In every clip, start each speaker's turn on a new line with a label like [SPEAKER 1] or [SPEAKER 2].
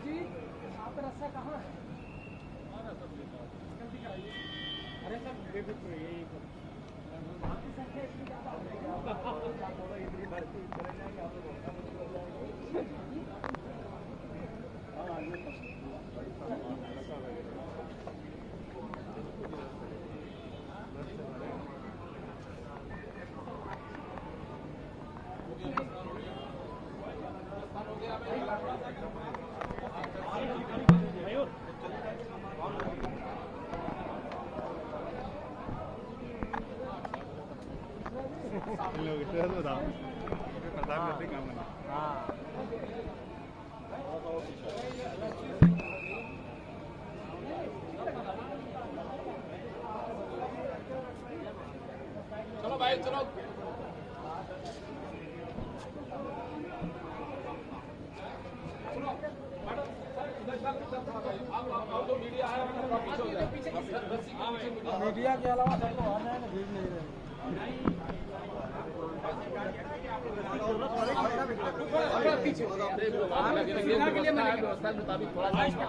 [SPEAKER 1] जी आपका रास्ता कहाँ है? जल्दी कराइए। अरे सर बेफिक्र यही आपकी संख्या इतनी ज़्यादा हो गई इतनी भर्ती चले जाएंगे आप लोग। हाँ ये
[SPEAKER 2] लोग इतना तो दाम प्रधानमंत्री काम है।
[SPEAKER 1] हाँ
[SPEAKER 3] चलो भाई चलो।
[SPEAKER 1] मीडिया के अलावा सबको आना है ना, भीड़ नहीं रहेगी।
[SPEAKER 3] पीछे के लिए मैं व्यवस्था के मुताबिक थोड़ा
[SPEAKER 2] लगा लूँ क्या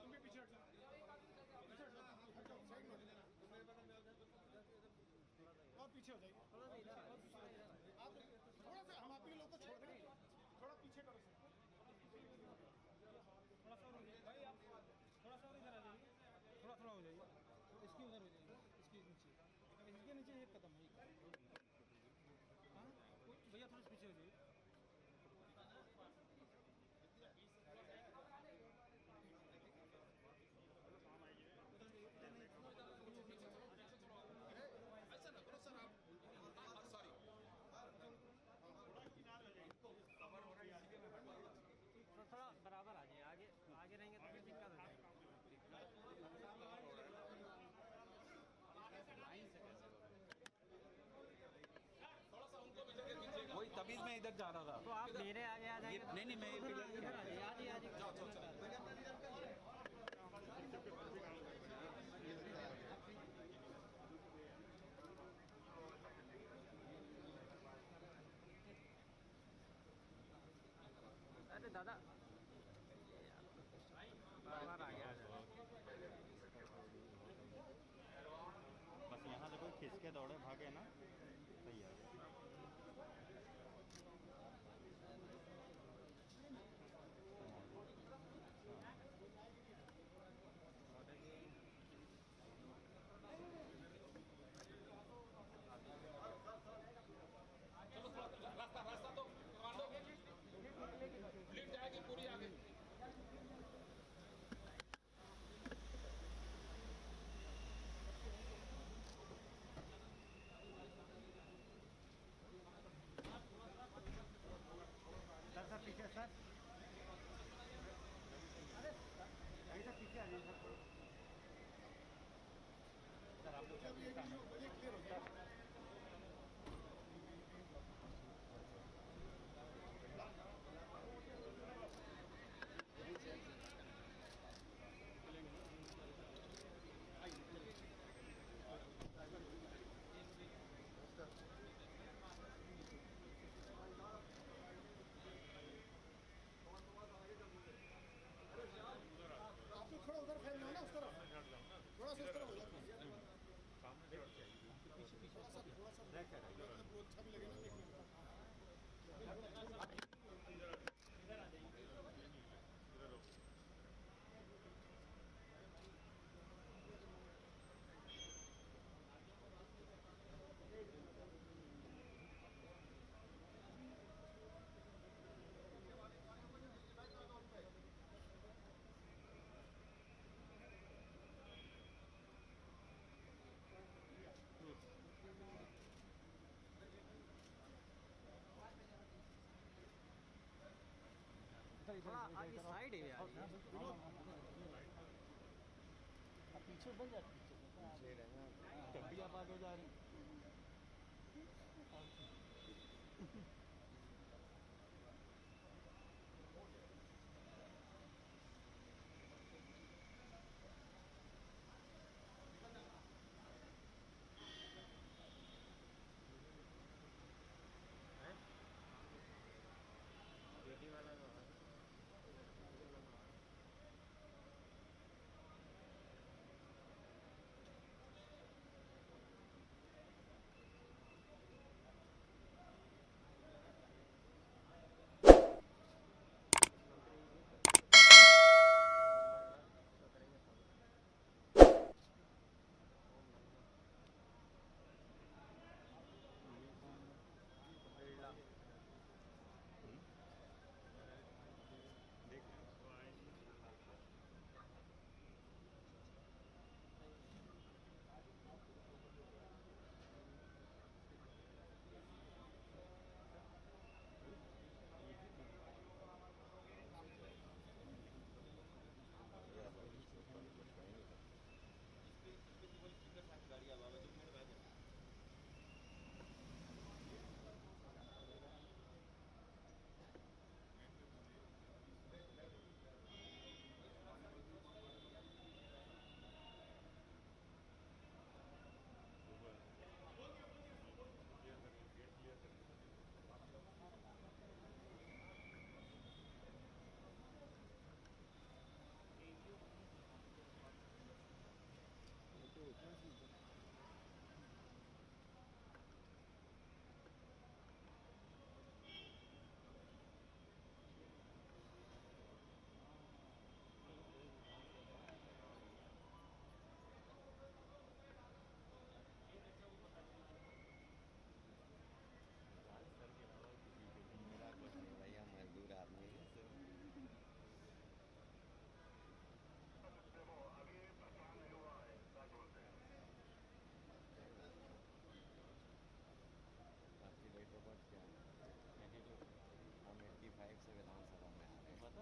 [SPEAKER 2] मैं पूछ रहा हूँ।
[SPEAKER 4] और पीछे हो जाइए, आप थोड़ा सा हम आप ही लोग को छोड़ दें, थोड़ा पीछे करो सर, थोड़ा सा भाई आप थोड़ा सा इधर आ जाइए, थोड़ा थोड़ा हो जाइए, इसकी उधर हो जाइए, इसके नीचे एक कदम है। हाँ भैया थोड़ा पीछे हो जाइए।
[SPEAKER 1] थोड़ा बराबर आ जाइए, आगे आगे रहेंगे तो फिर दिक्कत हो जाएगी।
[SPEAKER 2] वही तभी मैं इधर जा रहा था।
[SPEAKER 1] तो आप मेरे आगे आ जाएंगे।
[SPEAKER 2] नहीं नहीं मैं
[SPEAKER 1] इधर आ जाइए, आ जाइए, आ जाइए। अरे दादा बार आ गया।
[SPEAKER 2] बस यहाँ से कोई खिंच के दौड़े भागे ना सही है।
[SPEAKER 3] रास्ता तो लीड जाएगी पूरी आगे।
[SPEAKER 1] सर पीछे सर, अरे सर पीछे आ जाइए सर आप लोग
[SPEAKER 4] आप लोग थोड़ा उधर फैल जाओ ना, उस तरफ थोड़ा सा उस तरफ हो जाओ, थोड़ा सा अच्छा भी लगेगा देखने में।
[SPEAKER 1] थोड़ा आगे साइड है यार ये। अब पीछे बन जा, पीछे जब भी आप आगे जा रहे हैं।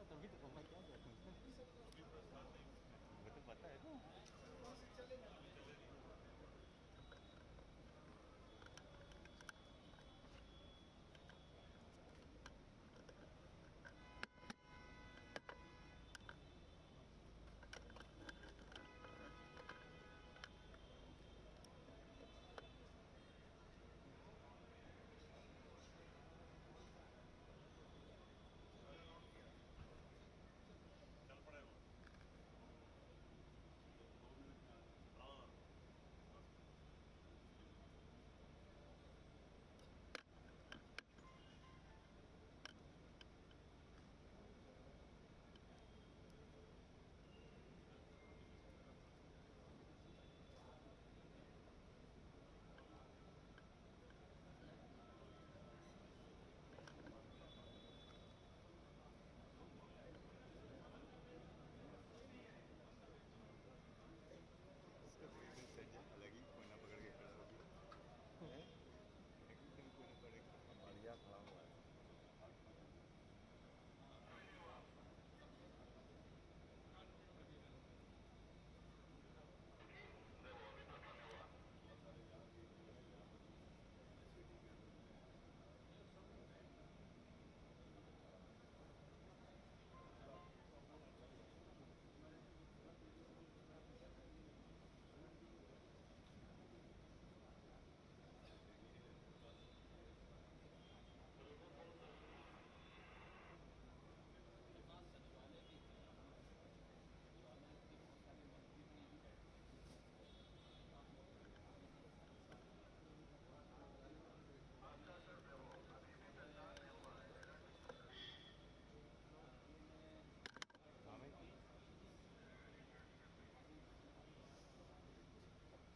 [SPEAKER 1] तभी तो मैं क्या कहता हूँ, वो तो पता है ना।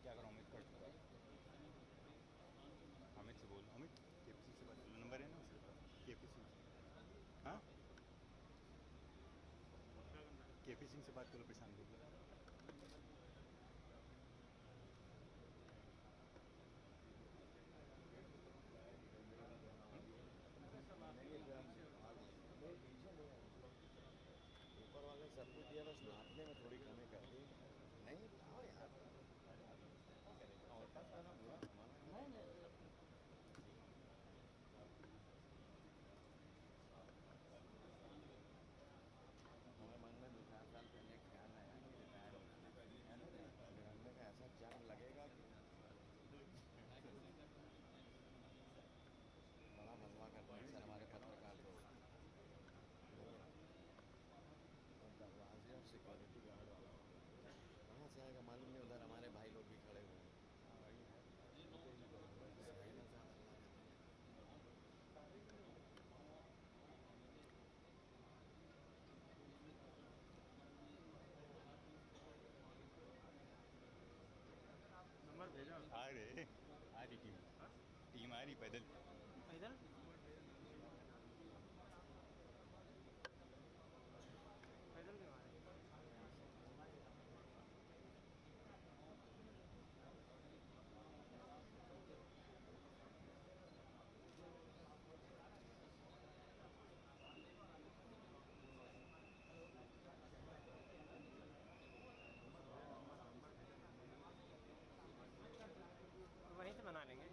[SPEAKER 1] क्या करूँ अमित कर अमित से बोल, अमित केपीसी से बात नंबर है ना उसके पास, केपीसी। हाँ केपी सिंह से बात करो, परेशान को।
[SPEAKER 2] हम आ रही पैदल।
[SPEAKER 1] पैदल पैदल क्यों आ रहे हैं? वहीं से बना लेंगे।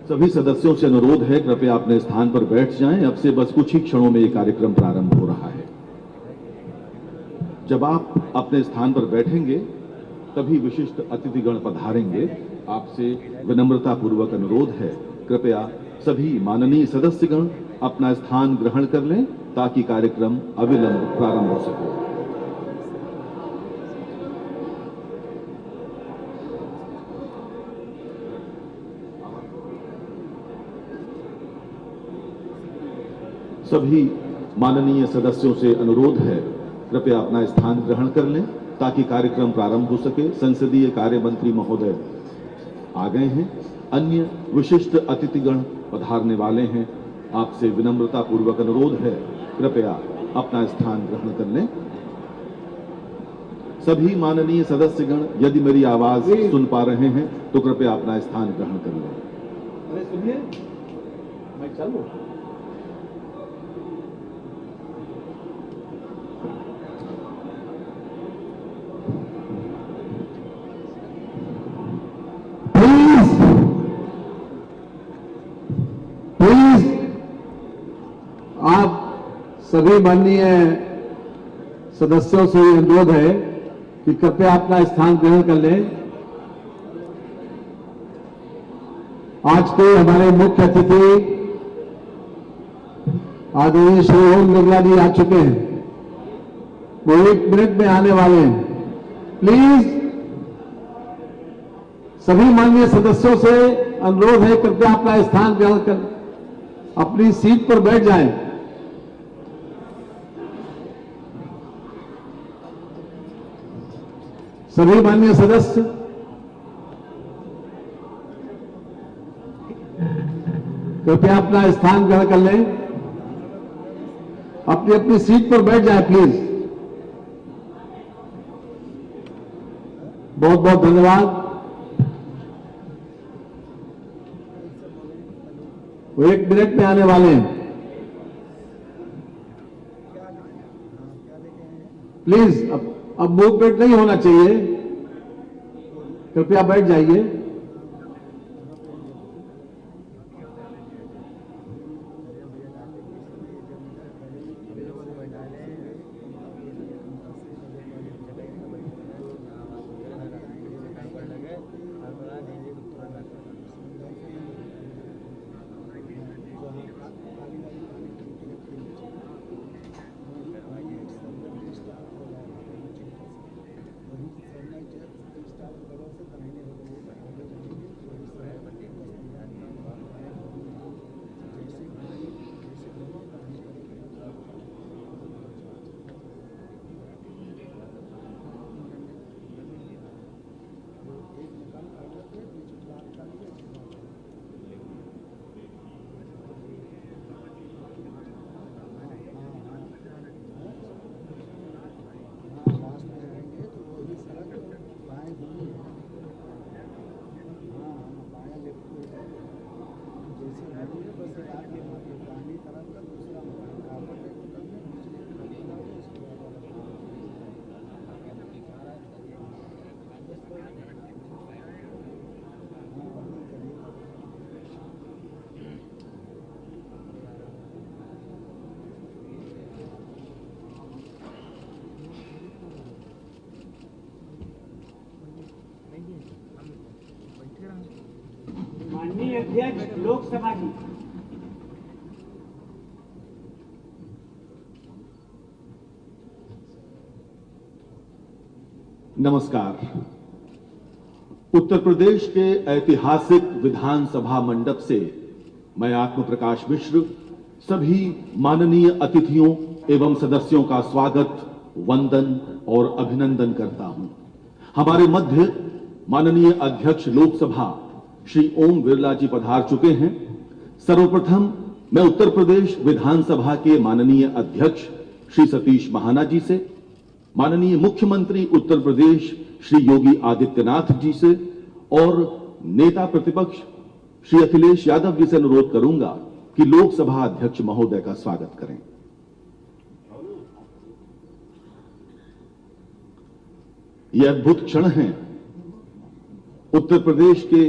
[SPEAKER 5] सभी सदस्यों से अनुरोध है, कृपया अपने स्थान पर बैठ जाएं। अब से बस कुछ ही क्षणों में ये कार्यक्रम प्रारंभ हो रहा है। जब आप अपने स्थान पर बैठेंगे तभी विशिष्ट अतिथिगण पधारेंगे। आपसे विनम्रता पूर्वक अनुरोध है, कृपया सभी माननीय सदस्यगण अपना स्थान ग्रहण कर लें ताकि कार्यक्रम अविलंब प्रारंभ हो सके। सभी माननीय सदस्यों से अनुरोध है, कृपया अपना स्थान ग्रहण कर लें ताकि कार्यक्रम प्रारंभ हो सके। संसदीय कार्य मंत्री महोदय आ गए हैं, अन्य विशिष्ट अतिथिगण पधारने वाले हैं। आपसे विनम्रता पूर्वक अनुरोध है, कृपया अपना स्थान ग्रहण कर लें। सभी माननीय सदस्यगण यदि मेरी आवाज सुन पा रहे हैं तो कृपया अपना स्थान ग्रहण कर लें।
[SPEAKER 1] अरे सुनिए, मैं चलूं?
[SPEAKER 6] प्लीज आप सभी माननीय सदस्यों से अनुरोध है कि कृपया अपना स्थान ग्रहण कर लें। आज के हमारे मुख्य अतिथि आदरणीय श्री ओम बिरला जी आ चुके हैं, वो 1 मिनट में आने वाले हैं। प्लीज सभी माननीय सदस्यों से अनुरोध है, कृपया अपना स्थान ग्रहण कर अपनी सीट पर बैठ जाएं। सभी माननीय सदस्य कृपया अपना स्थान ग्रहण कर लें, अपनी अपनी सीट पर बैठ जाएं प्लीज। बहुत बहुत धन्यवाद। वो 1 मिनट में आने वाले हैं। प्लीज अब मूवमेंट नहीं होना चाहिए, कृपया बैठ जाइए।
[SPEAKER 1] माननीय अध्यक्ष लोकसभा की
[SPEAKER 5] नमस्कार। उत्तर प्रदेश के ऐतिहासिक विधानसभा मंडप से मैं आत्म प्रकाश मिश्र सभी माननीय अतिथियों एवं सदस्यों का स्वागत, वंदन और अभिनंदन करता हूं। हमारे मध्य माननीय अध्यक्ष लोकसभा श्री ओम बिरला जी पधार चुके हैं। सर्वप्रथम मैं उत्तर प्रदेश विधानसभा के माननीय अध्यक्ष श्री सतीश महाना जी से, माननीय मुख्यमंत्री उत्तर प्रदेश श्री योगी आदित्यनाथ जी से और नेता प्रतिपक्ष श्री अखिलेश यादव जी से अनुरोध करूंगा कि लोकसभा अध्यक्ष महोदय का स्वागत करें। ये अद्भुत क्षण हैं उत्तर प्रदेश के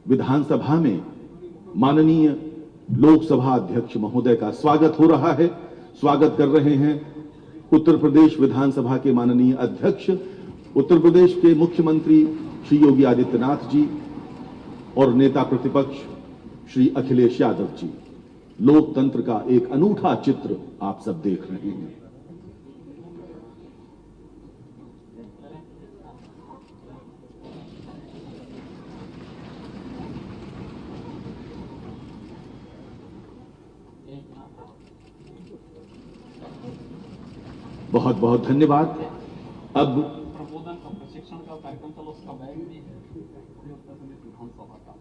[SPEAKER 5] विधानसभा में माननीय लोकसभा अध्यक्ष महोदय का स्वागत हो रहा है। स्वागत कर रहे हैं उत्तर प्रदेश विधानसभा के माननीय अध्यक्ष, उत्तर प्रदेश के मुख्यमंत्री श्री योगी आदित्यनाथ जी और नेता प्रतिपक्ष श्री अखिलेश यादव जी। लोकतंत्र का एक अनूठा चित्र आप सब देख रहे हैं। बहुत बहुत धन्यवाद। अब
[SPEAKER 3] प्रबोधन का प्रशिक्षण का कार्यक्रम चलो, उसका बैग भी विधानसभा का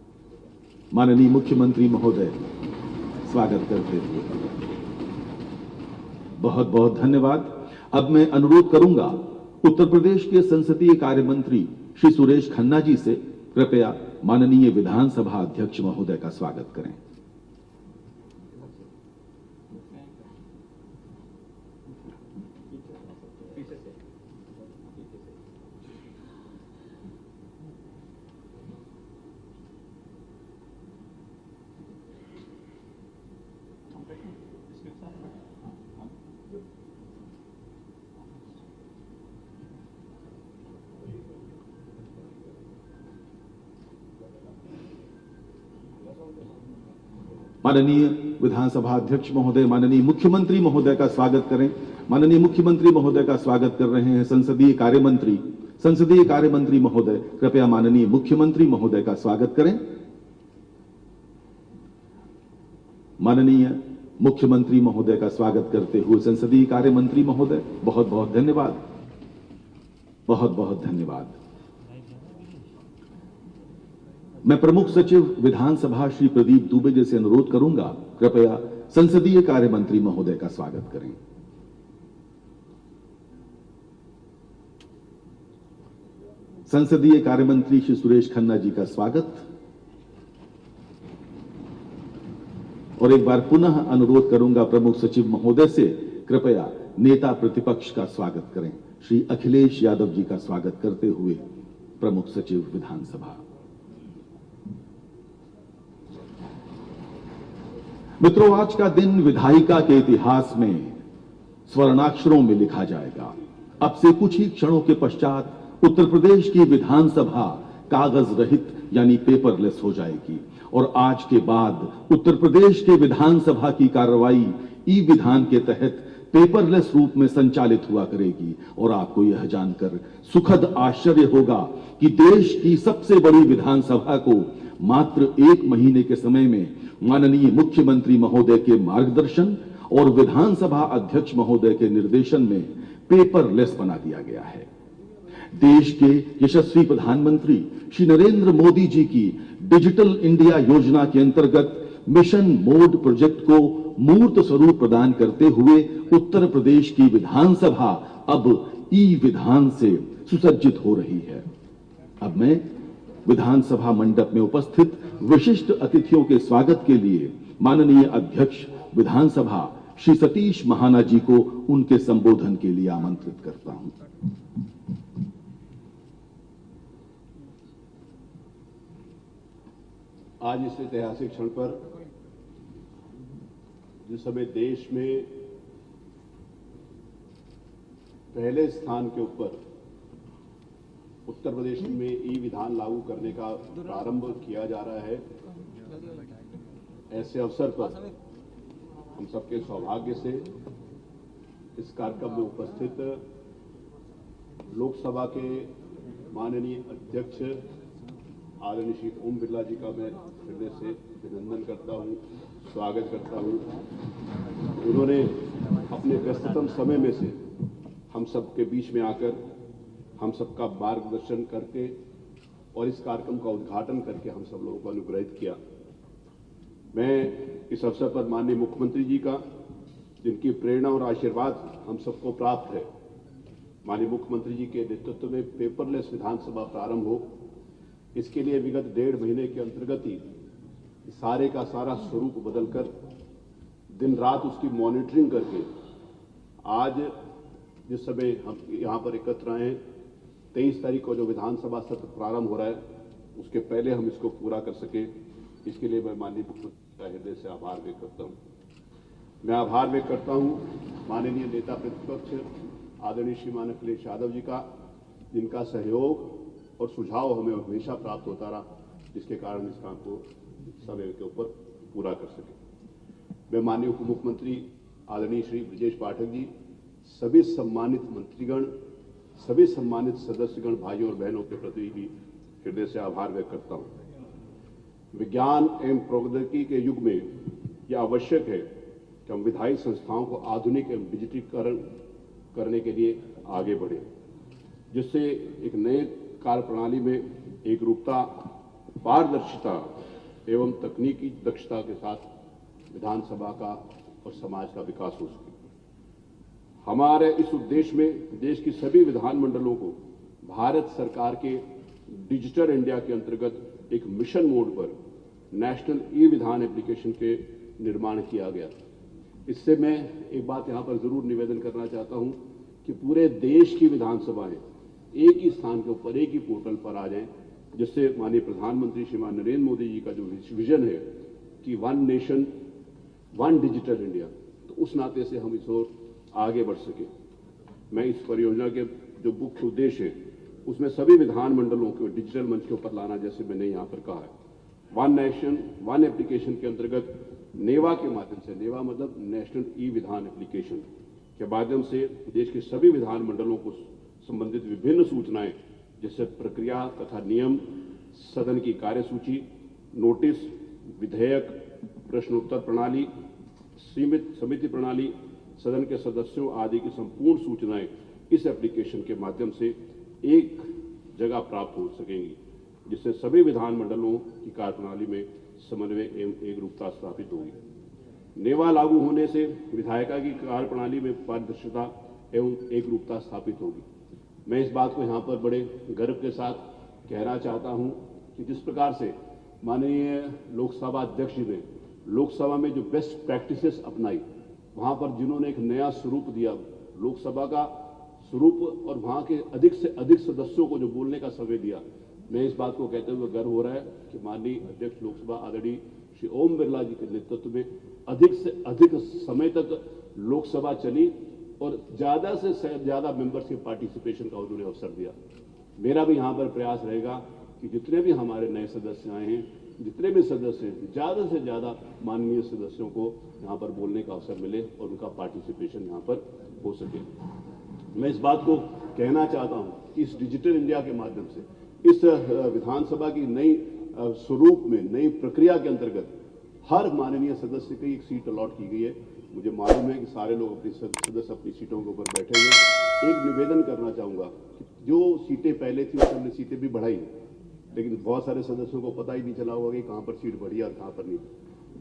[SPEAKER 5] माननीय मुख्यमंत्री महोदय स्वागत करते हुए बहुत बहुत धन्यवाद। अब मैं अनुरोध करूंगा उत्तर प्रदेश के संसदीय कार्य मंत्री श्री सुरेश खन्ना जी से कृपया माननीय विधानसभा अध्यक्ष महोदय का स्वागत करें। माननीय विधानसभा अध्यक्ष महोदय, माननीय मुख्यमंत्री महोदय का स्वागत करें। माननीय मुख्यमंत्री महोदय का स्वागत कर रहे हैं संसदीय कार्य मंत्री महोदय, कृपया माननीय मुख्यमंत्री महोदय का स्वागत करें। माननीय मुख्यमंत्री महोदय का स्वागत करते हुए संसदीय कार्य मंत्री महोदय, बहुत बहुत धन्यवाद, बहुत बहुत धन्यवाद। मैं प्रमुख सचिव विधानसभा श्री प्रदीप दुबे जी से अनुरोध करूंगा, कृपया संसदीय कार्य मंत्री महोदय का स्वागत करें। संसदीय कार्य मंत्री श्री सुरेश खन्ना जी का स्वागत। और एक बार पुनः अनुरोध करूंगा प्रमुख सचिव महोदय से, कृपया नेता प्रतिपक्ष का स्वागत करें। श्री अखिलेश यादव जी का स्वागत करते हुए प्रमुख सचिव विधानसभा। मित्रों, आज का दिन विधायिका के इतिहास में स्वर्णाक्षरों में लिखा जाएगा। अब से कुछ ही क्षणों के पश्चात उत्तर प्रदेश की विधानसभा कागज रहित यानी पेपरलेस हो जाएगी और आज के बाद उत्तर प्रदेश के विधानसभा की कार्रवाई ई विधान के तहत पेपरलेस रूप में संचालित हुआ करेगी। और आपको यह जानकर सुखद आश्चर्य होगा कि देश की सबसे बड़ी विधानसभा को मात्र 1 महीने के समय में माननीय मुख्यमंत्री महोदय के मार्गदर्शन और विधानसभा अध्यक्ष महोदय के निर्देशन में पेपरलेस बना दिया गया है। देश के यशस्वी प्रधानमंत्री श्री नरेंद्र मोदी जी की डिजिटल इंडिया योजना के अंतर्गत मिशन मोड प्रोजेक्ट को मूर्त स्वरूप प्रदान करते हुए उत्तर प्रदेश की विधानसभा अब ई विधान से सुसज्जित हो रही है। अब मैं विधानसभा मंडप में उपस्थित विशिष्ट अतिथियों के स्वागत के लिए माननीय अध्यक्ष विधानसभा श्री सतीश महाना जी को उनके संबोधन के लिए आमंत्रित करता हूं।
[SPEAKER 7] आज इस ऐतिहासिक क्षण पर जिस समय देश में पहले स्थान के ऊपर उत्तर प्रदेश में ई विधान लागू करने का प्रारंभ किया जा रहा है, ऐसे अवसर पर हम सबके सौभाग्य से इस कार्यक्रम में उपस्थित लोकसभा के माननीय अध्यक्ष आदरणीय श्री ओम बिरला जी का मैं हृदय से अभिनंदन करता हूं, स्वागत करता हूं। उन्होंने अपने व्यस्ततम समय में से हम सबके बीच में आकर हम सबका मार्गदर्शन करके और इस कार्यक्रम का उद्घाटन करके हम सब लोगों को अनुग्रहित किया। मैं इस अवसर पर माननीय मुख्यमंत्री जी का, जिनकी प्रेरणा और आशीर्वाद हम सबको प्राप्त है, माननीय मुख्यमंत्री जी के नेतृत्व में पेपरलेस विधानसभा प्रारंभ हो, इसके लिए विगत 1.5 महीने के अंतर्गत ही सारे का सारा स्वरूप बदलकर दिन रात उसकी मॉनिटरिंग करके आज जिस समय हम यहाँ पर एकत्र आए हैं, 23 तारीख को जो विधानसभा सत्र प्रारंभ हो रहा है, उसके पहले हम इसको पूरा कर सके, इसके लिए मैं माननीय मुख्यमंत्री का हृदय से आभार व्यक्त करता हूँ। मैं आभार व्यक्त करता हूँ माननीय नेता प्रतिपक्ष आदरणीय श्रीमान अखिलेश यादव जी का, जिनका सहयोग और सुझाव हमें हमेशा प्राप्त होता रहा, जिसके कारण इस काम को समय के ऊपर पूरा कर सके। मैं माननीय उप मुख्यमंत्री आदरणीय श्री ब्रजेश पाठक जी, सभी सम्मानित मंत्रीगण, सभी सम्मानित सदस्यगण, भाइयों और बहनों के प्रति भी हृदय से आभार व्यक्त करता हूं। विज्ञान एवं प्रौद्योगिकी के युग में यह आवश्यक है कि हम विधायी संस्थाओं को आधुनिक एवं डिजिटीकरण करने के लिए आगे बढ़े, जिससे एक नए कार्य प्रणाली में एकरूपता, पारदर्शिता एवं तकनीकी दक्षता के साथ विधानसभा का और समाज का विकास हो सके। हमारे इस उद्देश्य में देश की सभी विधानमंडलों को भारत सरकार के डिजिटल इंडिया के अंतर्गत एक मिशन मोड पर नेशनल ई विधान एप्लीकेशन के निर्माण किया गया। इससे मैं एक बात यहां पर जरूर निवेदन करना चाहता हूं कि पूरे देश की विधानसभाएं एक ही स्थान के ऊपर, एक ही पोर्टल पर आ जाएं, जिससे माननीय प्रधानमंत्री श्रीमान नरेंद्र मोदी जी का जो विजन है कि one nation one digital India, तो उस नाते से हम इस ओर आगे बढ़ सके। मैं इस परियोजना के जो मुख्य उद्देश्य है उसमें सभी विधानमंडलों को डिजिटल मंच के ऊपर लाना, जैसे मैंने यहाँ पर कहा है। वन नेशन वन एप्लीकेशन के अंतर्गत नेवा के माध्यम से, नेवा मतलब नेशनल ई विधान एप्लीकेशन के माध्यम से देश के सभी विधानमंडलों को संबंधित विभिन्न सूचनाएं, जैसे प्रक्रिया तथा नियम, सदन की कार्यसूची, नोटिस, विधेयक, प्रश्नोत्तर प्रणाली, सीमित समिति प्रणाली, सदन के सदस्यों आदि की संपूर्ण सूचनाएं इस एप्लीकेशन के माध्यम से एक जगह प्राप्त हो सकेंगी, जिससे सभी विधानमंडलों की कार्यप्रणाली में समन्वय एवं एकरूपता स्थापित होगी। नेवा लागू होने से विधायिका की कार्यप्रणाली में पारदर्शिता एवं एकरूपता स्थापित होगी। मैं इस बात को यहाँ पर बड़े गर्व के साथ कहना चाहता हूँ कि जिस प्रकार से माननीय लोकसभा अध्यक्ष जी ने लोकसभा में जो बेस्ट प्रैक्टिसेस अपनाई, वहाँ पर जिन्होंने एक नया स्वरूप दिया लोकसभा का स्वरूप, और वहाँ के अधिक से अधिक सदस्यों को जो बोलने का समय दिया, मैं इस बात को कहते हुए गर्व हो रहा है कि माननीय अध्यक्ष लोकसभा आदरणीय श्री ओम बिरला जी के नेतृत्व में अधिक से अधिक समय तक लोकसभा चली और ज्यादा से ज्यादा मेंबर्स के पार्टिसिपेशन का उन्होंने अवसर दिया। मेरा भी यहाँ पर प्रयास रहेगा कि जितने भी हमारे नए सदस्य आए हैं, जितने भी सदस्य हैं, ज्यादा से ज्यादा माननीय सदस्यों को यहाँ पर बोलने का अवसर मिले और उनका पार्टिसिपेशन यहाँ पर हो सके। मैं इस बात को कहना चाहता हूँ कि इस डिजिटल इंडिया के माध्यम से इस विधानसभा की नई स्वरूप में, नई प्रक्रिया के अंतर्गत हर माननीय सदस्य की एक सीट अलॉट की गई है। मुझे मालूम है कि सारे लोग अपनी सदस्य अपनी सीटों के ऊपर बैठे हुए। एक निवेदन करना चाहूंगा कि जो सीटें पहले थी उस हमने सीटें भी बढ़ाई, लेकिन बहुत सारे सदस्यों को पता ही नहीं चला होगा कि कहाँ पर सीट बढ़ी और कहाँ पर नहीं।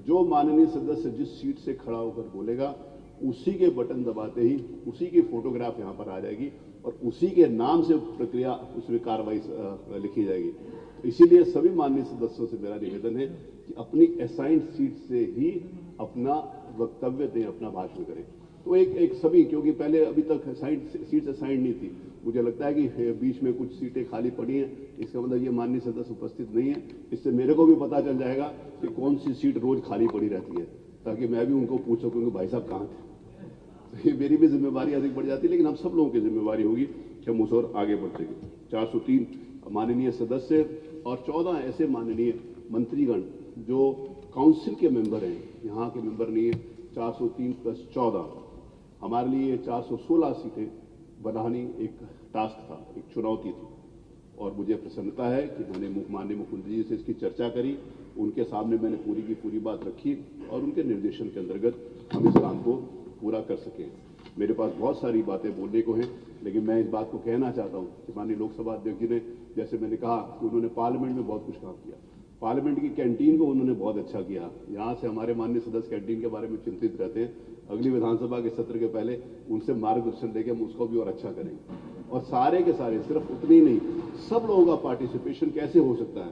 [SPEAKER 7] जो माननीय सदस्य जिस सीट से खड़ा होकर बोलेगा, उसी के बटन दबाते ही उसी की फोटोग्राफ यहाँ पर आ जाएगी और उसी के नाम से प्रक्रिया, उसमें कार्रवाई लिखी जाएगी। इसीलिए सभी माननीय सदस्यों से मेरा निवेदन है कि अपनी असाइंड सीट से ही अपना वक्तव्य दें, अपना भाषण करें। तो एक सभी, क्योंकि पहले अभी तक सीट असाइंड नहीं थी, मुझे लगता है कि बीच में कुछ सीटें खाली पड़ी हैं, इसका मतलब ये माननीय सदस्य उपस्थित नहीं है। इससे मेरे को भी पता चल जाएगा कि कौन सी सीट रोज खाली पड़ी रहती है, ताकि मैं भी उनको पूछ सकूँ कि भाई साहब कहाँ थे। तो ये मेरी भी जिम्मेवारी अधिक बढ़ जाती है, लेकिन हम सब लोगों की जिम्मेवारी होगी कि हम उस ओर आगे बढ़ सकें। 403 माननीय सदस्य और 14 ऐसे माननीय मंत्रीगण जो काउंसिल के मेंबर हैं, यहाँ के मेंबर नहीं है। 403 + 14 हमारे लिए 416 सीटें बनानी एक टास्क था, एक चुनौती थी, और मुझे प्रसन्नता है कि मैंने माननीय मुख्यमंत्री जी से इसकी चर्चा करी, उनके सामने मैंने पूरी की पूरी बात रखी और उनके निर्देशन के अंतर्गत हम इस काम को पूरा कर सकें। मेरे पास बहुत सारी बातें बोलने को हैं, लेकिन मैं इस बात को कहना चाहता हूँ कि माननीय लोकसभा अध्यक्ष जी ने, जैसे मैंने कहा कि उन्होंने पार्लियामेंट में बहुत कुछ काम किया। पार्लियामेंट की कैंटीन को उन्होंने बहुत अच्छा किया। यहाँ से हमारे माननीय सदस्य कैंटीन के बारे में चिंतित रहते हैं। अगली विधानसभा के सत्र के पहले उनसे मार्गदर्शन लेके हम उसको भी और अच्छा करेंगे। और सारे के सारे, सिर्फ उतनी नहीं, सब लोगों का पार्टिसिपेशन कैसे हो सकता है।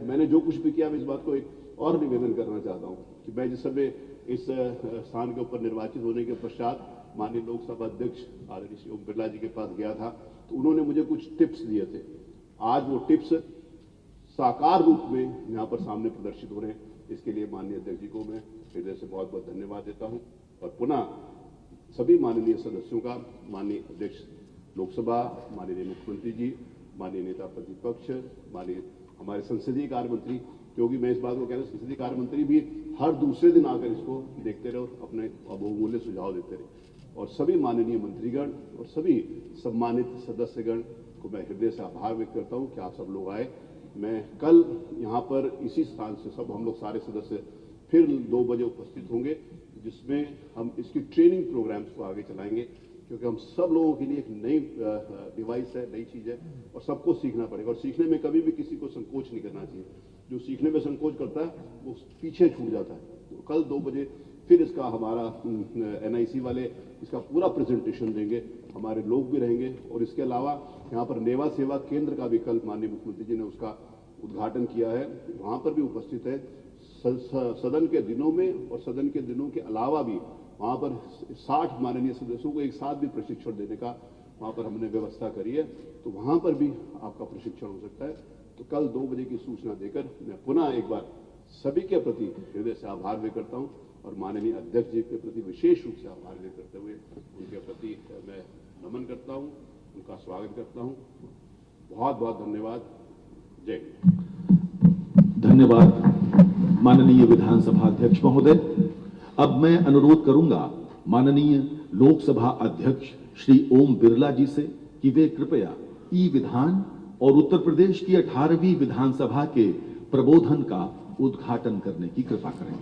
[SPEAKER 7] मैंने जो कुछ भी किया, मैं इस बात को एक और निवेदन करना चाहता हूँ कि मैं जिस समय इस स्थान के ऊपर निर्वाचित होने के पश्चात माननीय लोकसभा अध्यक्ष आदरणीय श्री ओम बिरला जी के पास गया था, तो उन्होंने मुझे कुछ टिप्स दिए थे। आज वो टिप्स साकार रूप में यहाँ पर सामने प्रदर्शित हो रहे हैं। इसके लिए माननीय अध्यक्ष जी को मैं हृदय से बहुत बहुत धन्यवाद देता हूँ और पुनः सभी माननीय सदस्यों का, माननीय अध्यक्ष लोकसभा, माननीय मुख्यमंत्री जी, माननीय नेता प्रतिपक्ष, माननीय हमारे संसदीय कार्य मंत्री, क्योंकि मैं इस बात को कह रहा हूँ संसदीय कार्य मंत्री भी हर दूसरे दिन आकर इसको देखते रहे, अपने बहुमूल्य सुझाव देते रहे, और सभी माननीय मंत्रीगण और सभी सम्मानित सदस्यगण को मैं हृदय से आभार व्यक्त करता हूँ कि आप सब लोग आए। मैं कल यहाँ पर इसी स्थान से सब हम लोग सारे सदस्य फिर 2 बजे उपस्थित होंगे, जिसमें हम इसकी ट्रेनिंग प्रोग्राम्स को आगे चलाएंगे, क्योंकि हम सब लोगों के लिए एक नई डिवाइस है, नई चीज़ है और सबको सीखना पड़ेगा। और सीखने में कभी भी किसी को संकोच नहीं करना चाहिए। जो सीखने में संकोच करता है वो पीछे छूट जाता है। तो कल 2 बजे फिर इसका हमारा NIC वाले इसका पूरा प्रेजेंटेशन देंगे, हमारे लोग भी रहेंगे। और इसके अलावा यहाँ पर नेवा सेवा केंद्र का भी कल माननीय मुख्यमंत्री जी ने उसका उद्घाटन किया है, वहाँ पर भी उपस्थित है। सदन के दिनों में और सदन के दिनों के अलावा भी वहाँ पर 60 माननीय सदस्यों को एक साथ भी प्रशिक्षण देने का वहाँ पर हमने व्यवस्था करी है, तो वहाँ पर भी आपका प्रशिक्षण हो सकता है। तो कल 2 बजे की सूचना देकर मैं पुनः एक बार सभी के प्रति हृदय से आभार व्यक्त करता हूँ और माननीय अध्यक्ष जी के प्रति विशेष रूप से आभार व्यक्त करते हुए उनके प्रति मैं नमन करता हूँ, उनका स्वागत करता हूँ। बहुत बहुत धन्यवाद। जय हिंद।
[SPEAKER 5] धन्यवाद माननीय विधानसभा अध्यक्ष महोदय। अब मैं अनुरोध करूंगा माननीय लोकसभा अध्यक्ष श्री ओम बिरला जी से कि वे कृपया ई-विधान और उत्तर प्रदेश की 18वीं विधानसभा के प्रबोधन का उद्घाटन करने की कृपा करें।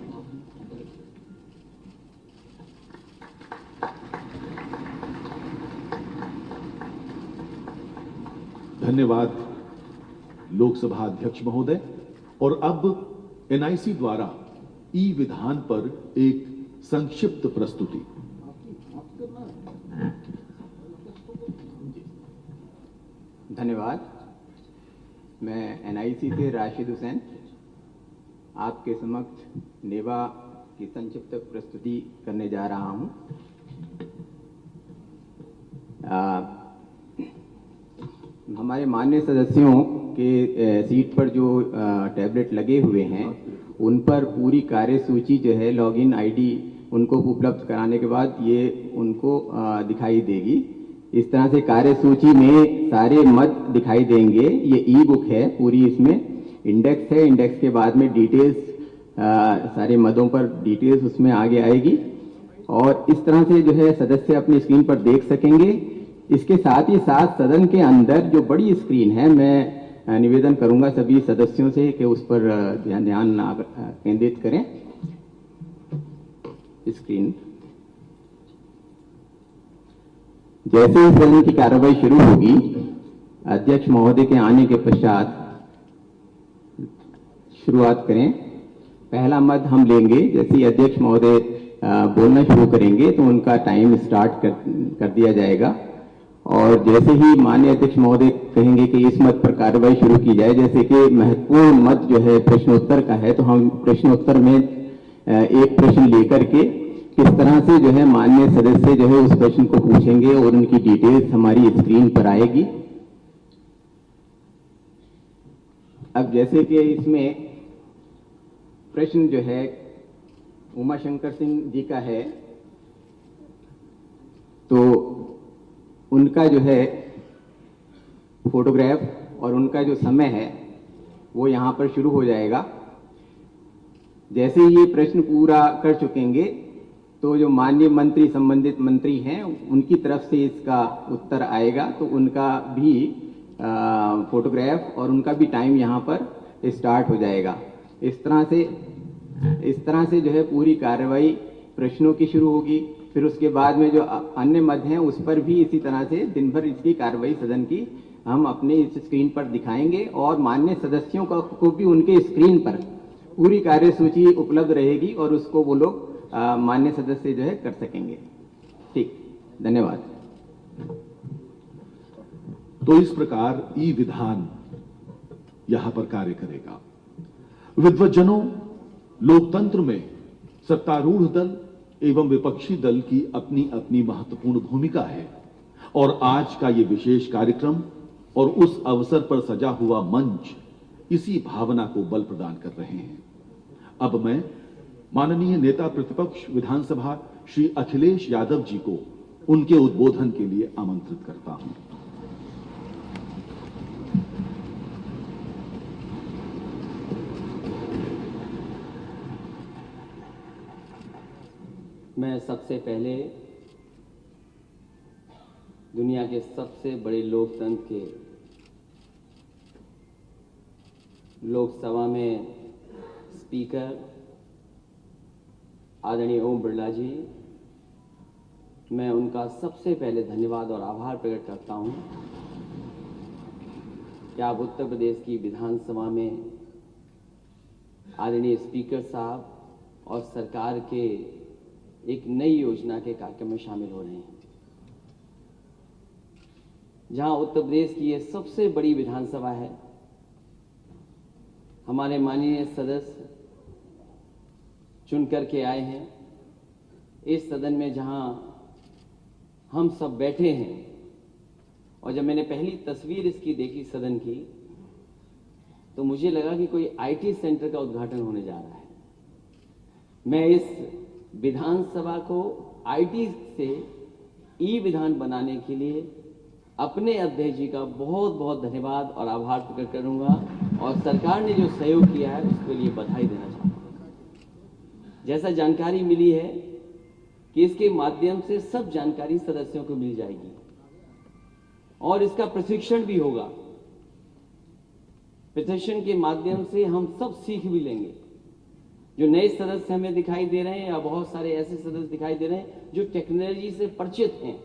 [SPEAKER 5] धन्यवाद लोकसभा अध्यक्ष महोदय। और अब NIC द्वारा ई-विधान पर एक संक्षिप्त प्रस्तुति।
[SPEAKER 8] धन्यवाद। मैं NIC से राशिद हुसैन आपके समक्ष नेवा की संक्षिप्त प्रस्तुति करने जा रहा हूं। हमारे माननीय सदस्यों के सीट पर जो टैबलेट लगे हुए हैं उन पर पूरी कार्यसूची जो है लॉगिन ID उनको उपलब्ध कराने के बाद ये उनको दिखाई देगी। इस तरह से कार्यसूची में सारे मत दिखाई देंगे। ये ई-बुक है पूरी, इसमें इंडेक्स है, इंडेक्स के बाद में डिटेल्स, सारे मदों पर डिटेल्स उसमें आगे आएगी और इस तरह से जो है सदस्य अपनी स्क्रीन पर देख सकेंगे। इसके साथ ही साथ सदन के अंदर जो बड़ी स्क्रीन है, मैं निवेदन करूंगा सभी सदस्यों से कि उस पर ध्यान केंद्रित करें। स्क्रीन जैसे ही सदन की कार्रवाई शुरू होगी, अध्यक्ष महोदय के आने के पश्चात शुरुआत करें। पहला मत हम लेंगे। जैसे ही अध्यक्ष महोदय बोलना शुरू करेंगे तो उनका टाइम स्टार्ट कर दिया जाएगा और जैसे ही माननीय अध्यक्ष महोदय कहेंगे कि इस मत पर कार्रवाई शुरू की जाए, जैसे कि महत्वपूर्ण मत जो है प्रश्नोत्तर का है, तो हम प्रश्नोत्तर में एक प्रश्न लेकर के किस तरह से जो है माननीय सदस्य जो है उस प्रश्न को पूछेंगे और उनकी डिटेल्स हमारी स्क्रीन पर आएगी। अब जैसे कि इसमें प्रश्न जो है उमाशंकर सिंह जी का है, तो उनका जो है फोटोग्राफ और उनका जो समय है वो यहाँ पर शुरू हो जाएगा। जैसे ही ये प्रश्न पूरा कर चुकेंगे तो जो माननीय मंत्री, संबंधित मंत्री हैं, उनकी तरफ से इसका उत्तर आएगा, तो उनका भी फोटोग्राफ और उनका भी टाइम यहाँ पर स्टार्ट हो जाएगा। इस तरह से जो है पूरी कार्रवाई प्रश्नों की शुरू होगी। फिर उसके बाद में जो अन्य मद हैं उस पर भी इसी तरह से दिन भर इसकी कार्रवाई सदन की हम अपने इस स्क्रीन पर दिखाएंगे और माननीय सदस्यों को भी उनके स्क्रीन पर पूरी कार्यसूची उपलब्ध रहेगी और उसको वो लोग माननीय सदस्य जो है कर सकेंगे। ठीक, धन्यवाद।
[SPEAKER 5] तो इस प्रकार ई-विधान यहां पर कार्य करेगा। विद्वज्जनों, लोकतंत्र में सत्तारूढ़ दल एवं विपक्षी दल की अपनी अपनी महत्वपूर्ण भूमिका है और आज का ये विशेष कार्यक्रम और उस अवसर पर सजा हुआ मंच इसी भावना को बल प्रदान कर रहे हैं। अब मैं माननीय नेता प्रतिपक्ष विधानसभा श्री अखिलेश यादव जी को उनके उद्बोधन के लिए आमंत्रित करता हूं।
[SPEAKER 9] मैं सबसे पहले दुनिया के सबसे बड़े लोकतंत्र के लोकसभा में स्पीकर आदरणीय ओम बिरला जी, मैं उनका सबसे पहले धन्यवाद और आभार प्रकट करता हूं कि आप उत्तर प्रदेश की विधानसभा में आदरणीय स्पीकर साहब और सरकार के एक नई योजना के कार्यक्रम में शामिल हो रहे हैं, जहां उत्तर प्रदेश की यह सबसे बड़ी विधानसभा है। हमारे माननीय सदस्य चुन करके आए हैं इस सदन में, जहां हम सब बैठे हैं। और जब मैंने पहली तस्वीर इसकी देखी सदन की, तो मुझे लगा कि कोई आईटी सेंटर का उद्घाटन होने जा रहा है। मैं इस विधानसभा को आईटी से ई विधान बनाने के लिए अपने अध्यक्ष जी का बहुत बहुत धन्यवाद और आभार प्रकट करूंगा, और सरकार ने जो सहयोग किया है उसके लिए बधाई देना चाहता हूं। जैसा जानकारी मिली है कि इसके माध्यम से सब जानकारी सदस्यों को मिल जाएगी और इसका प्रशिक्षण भी होगा। प्रशिक्षण के माध्यम से हम सब सीख भी लेंगे। जो नए सदस्य हमें दिखाई दे रहे हैं या बहुत सारे ऐसे सदस्य दिखाई दे रहे हैं जो टेक्नोलॉजी से परिचित हैं,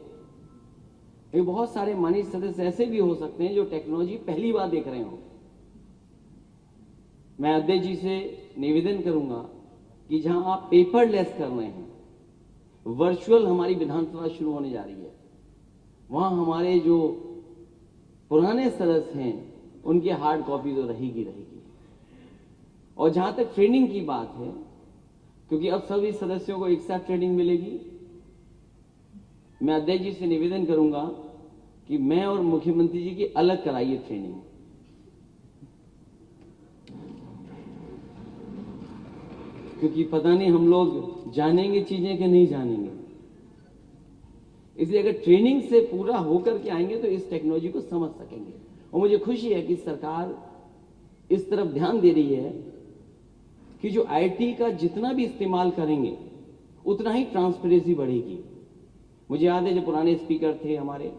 [SPEAKER 9] बहुत सारे माननीय सदस्य ऐसे भी हो सकते हैं जो टेक्नोलॉजी पहली बार देख रहे हो। मैं अध्यक्ष जी से निवेदन करूंगा कि जहां आप पेपरलेस कर रहे हैं, वर्चुअल हमारी विधानसभा शुरू होने जा रही है, वहां हमारे जो पुराने सदस्य हैं उनकी हार्ड कॉपी तो रहेगी। और जहां तक ट्रेनिंग की बात है, क्योंकि अब सभी सदस्यों को एक साथ ट्रेनिंग मिलेगी, मैं अध्यक्ष जी से निवेदन करूंगा कि मैं और मुख्यमंत्री जी की अलग कराइए ट्रेनिंग। क्योंकि पता नहीं हम लोग जानेंगे चीजें कि नहीं जानेंगे। इसलिए अगर ट्रेनिंग से पूरा होकर के आएंगे तो इस टेक्नोलॉजी को समझ सकेंगे। और मुझे खुशी है कि सरकार इस तरफ ध्यान दे रही है कि जो आईटी का जितना भी इस्तेमाल करेंगे उतना ही ट्रांसपेरेंसी बढ़ेगी। मुझे याद है जो पुराने स्पीकर थे हमारे,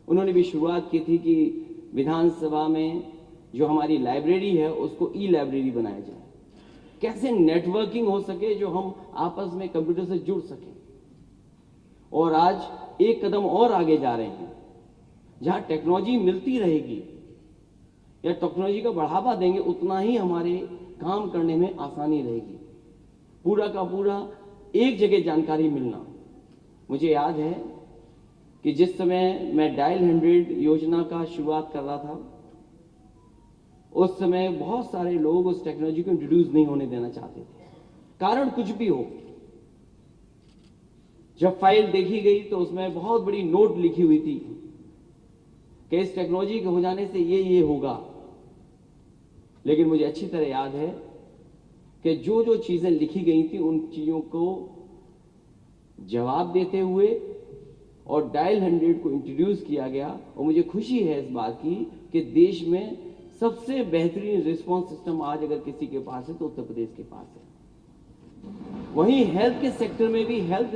[SPEAKER 9] उन्होंने भी शुरुआत की थी कि विधानसभा में जो हमारी लाइब्रेरी है उसको ई लाइब्रेरी बनाया जाए, कैसे नेटवर्किंग हो सके, जो हम आपस में कंप्यूटर से जुड़ सकें। और आज एक कदम और आगे जा रहे हैं, जहां टेक्नोलॉजी मिलती रहेगी या टेक्नोलॉजी का बढ़ावा देंगे उतना ही हमारे काम करने में आसानी रहेगी। पूरा का पूरा एक जगह जानकारी मिलना। मुझे याद है कि जिस समय मैं डायल 100 योजना का शुरुआत कर रहा था, उस समय बहुत सारे लोग उस टेक्नोलॉजी को इंट्रोड्यूस नहीं होने देना चाहते थे, कारण कुछ भी हो। जब फाइल देखी गई तो उसमें बहुत बड़ी नोट लिखी हुई थी कि इस टेक्नोलॉजी के हो जाने से ये होगा। लेकिन मुझे अच्छी तरह याद है कि जो जो चीजें लिखी गई थी उन चीजों को जवाब देते हुए और डायल 100 को इंट्रोड्यूस किया गया। और मुझे खुशी है इस बात की कि देश में सबसे बेहतरीन रिस्पांस सिस्टम आज अगर किसी के पास है तो उत्तर प्रदेश के पास है। वहीं हेल्थ के सेक्टर में भी हेल्थ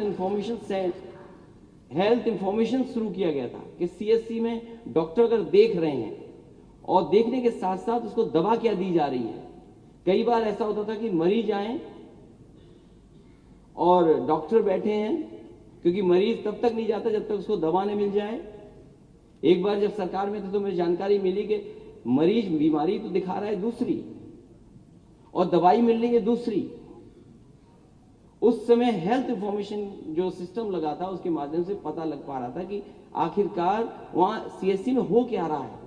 [SPEAKER 9] इंफॉर्मेशन शुरू किया गया था कि सीएससी में डॉक्टर अगर देख रहे हैं और देखने के साथ साथ उसको दवा क्या दी जा रही है। कई बार ऐसा होता था कि मरीज आए और डॉक्टर बैठे हैं, क्योंकि मरीज तब तक नहीं जाता जब तक उसको दवा नहीं मिल जाए। एक बार जब सरकार में थे तो मुझे जानकारी मिली कि मरीज बीमारी तो दिखा रहा है दूसरी और दवाई मिल रही है दूसरी। उस समय हेल्थ इंफॉर्मेशन जो सिस्टम लगा था उसके माध्यम से पता लग पा रहा था कि आखिरकार वहां सीएससी में हो क्या रहा है।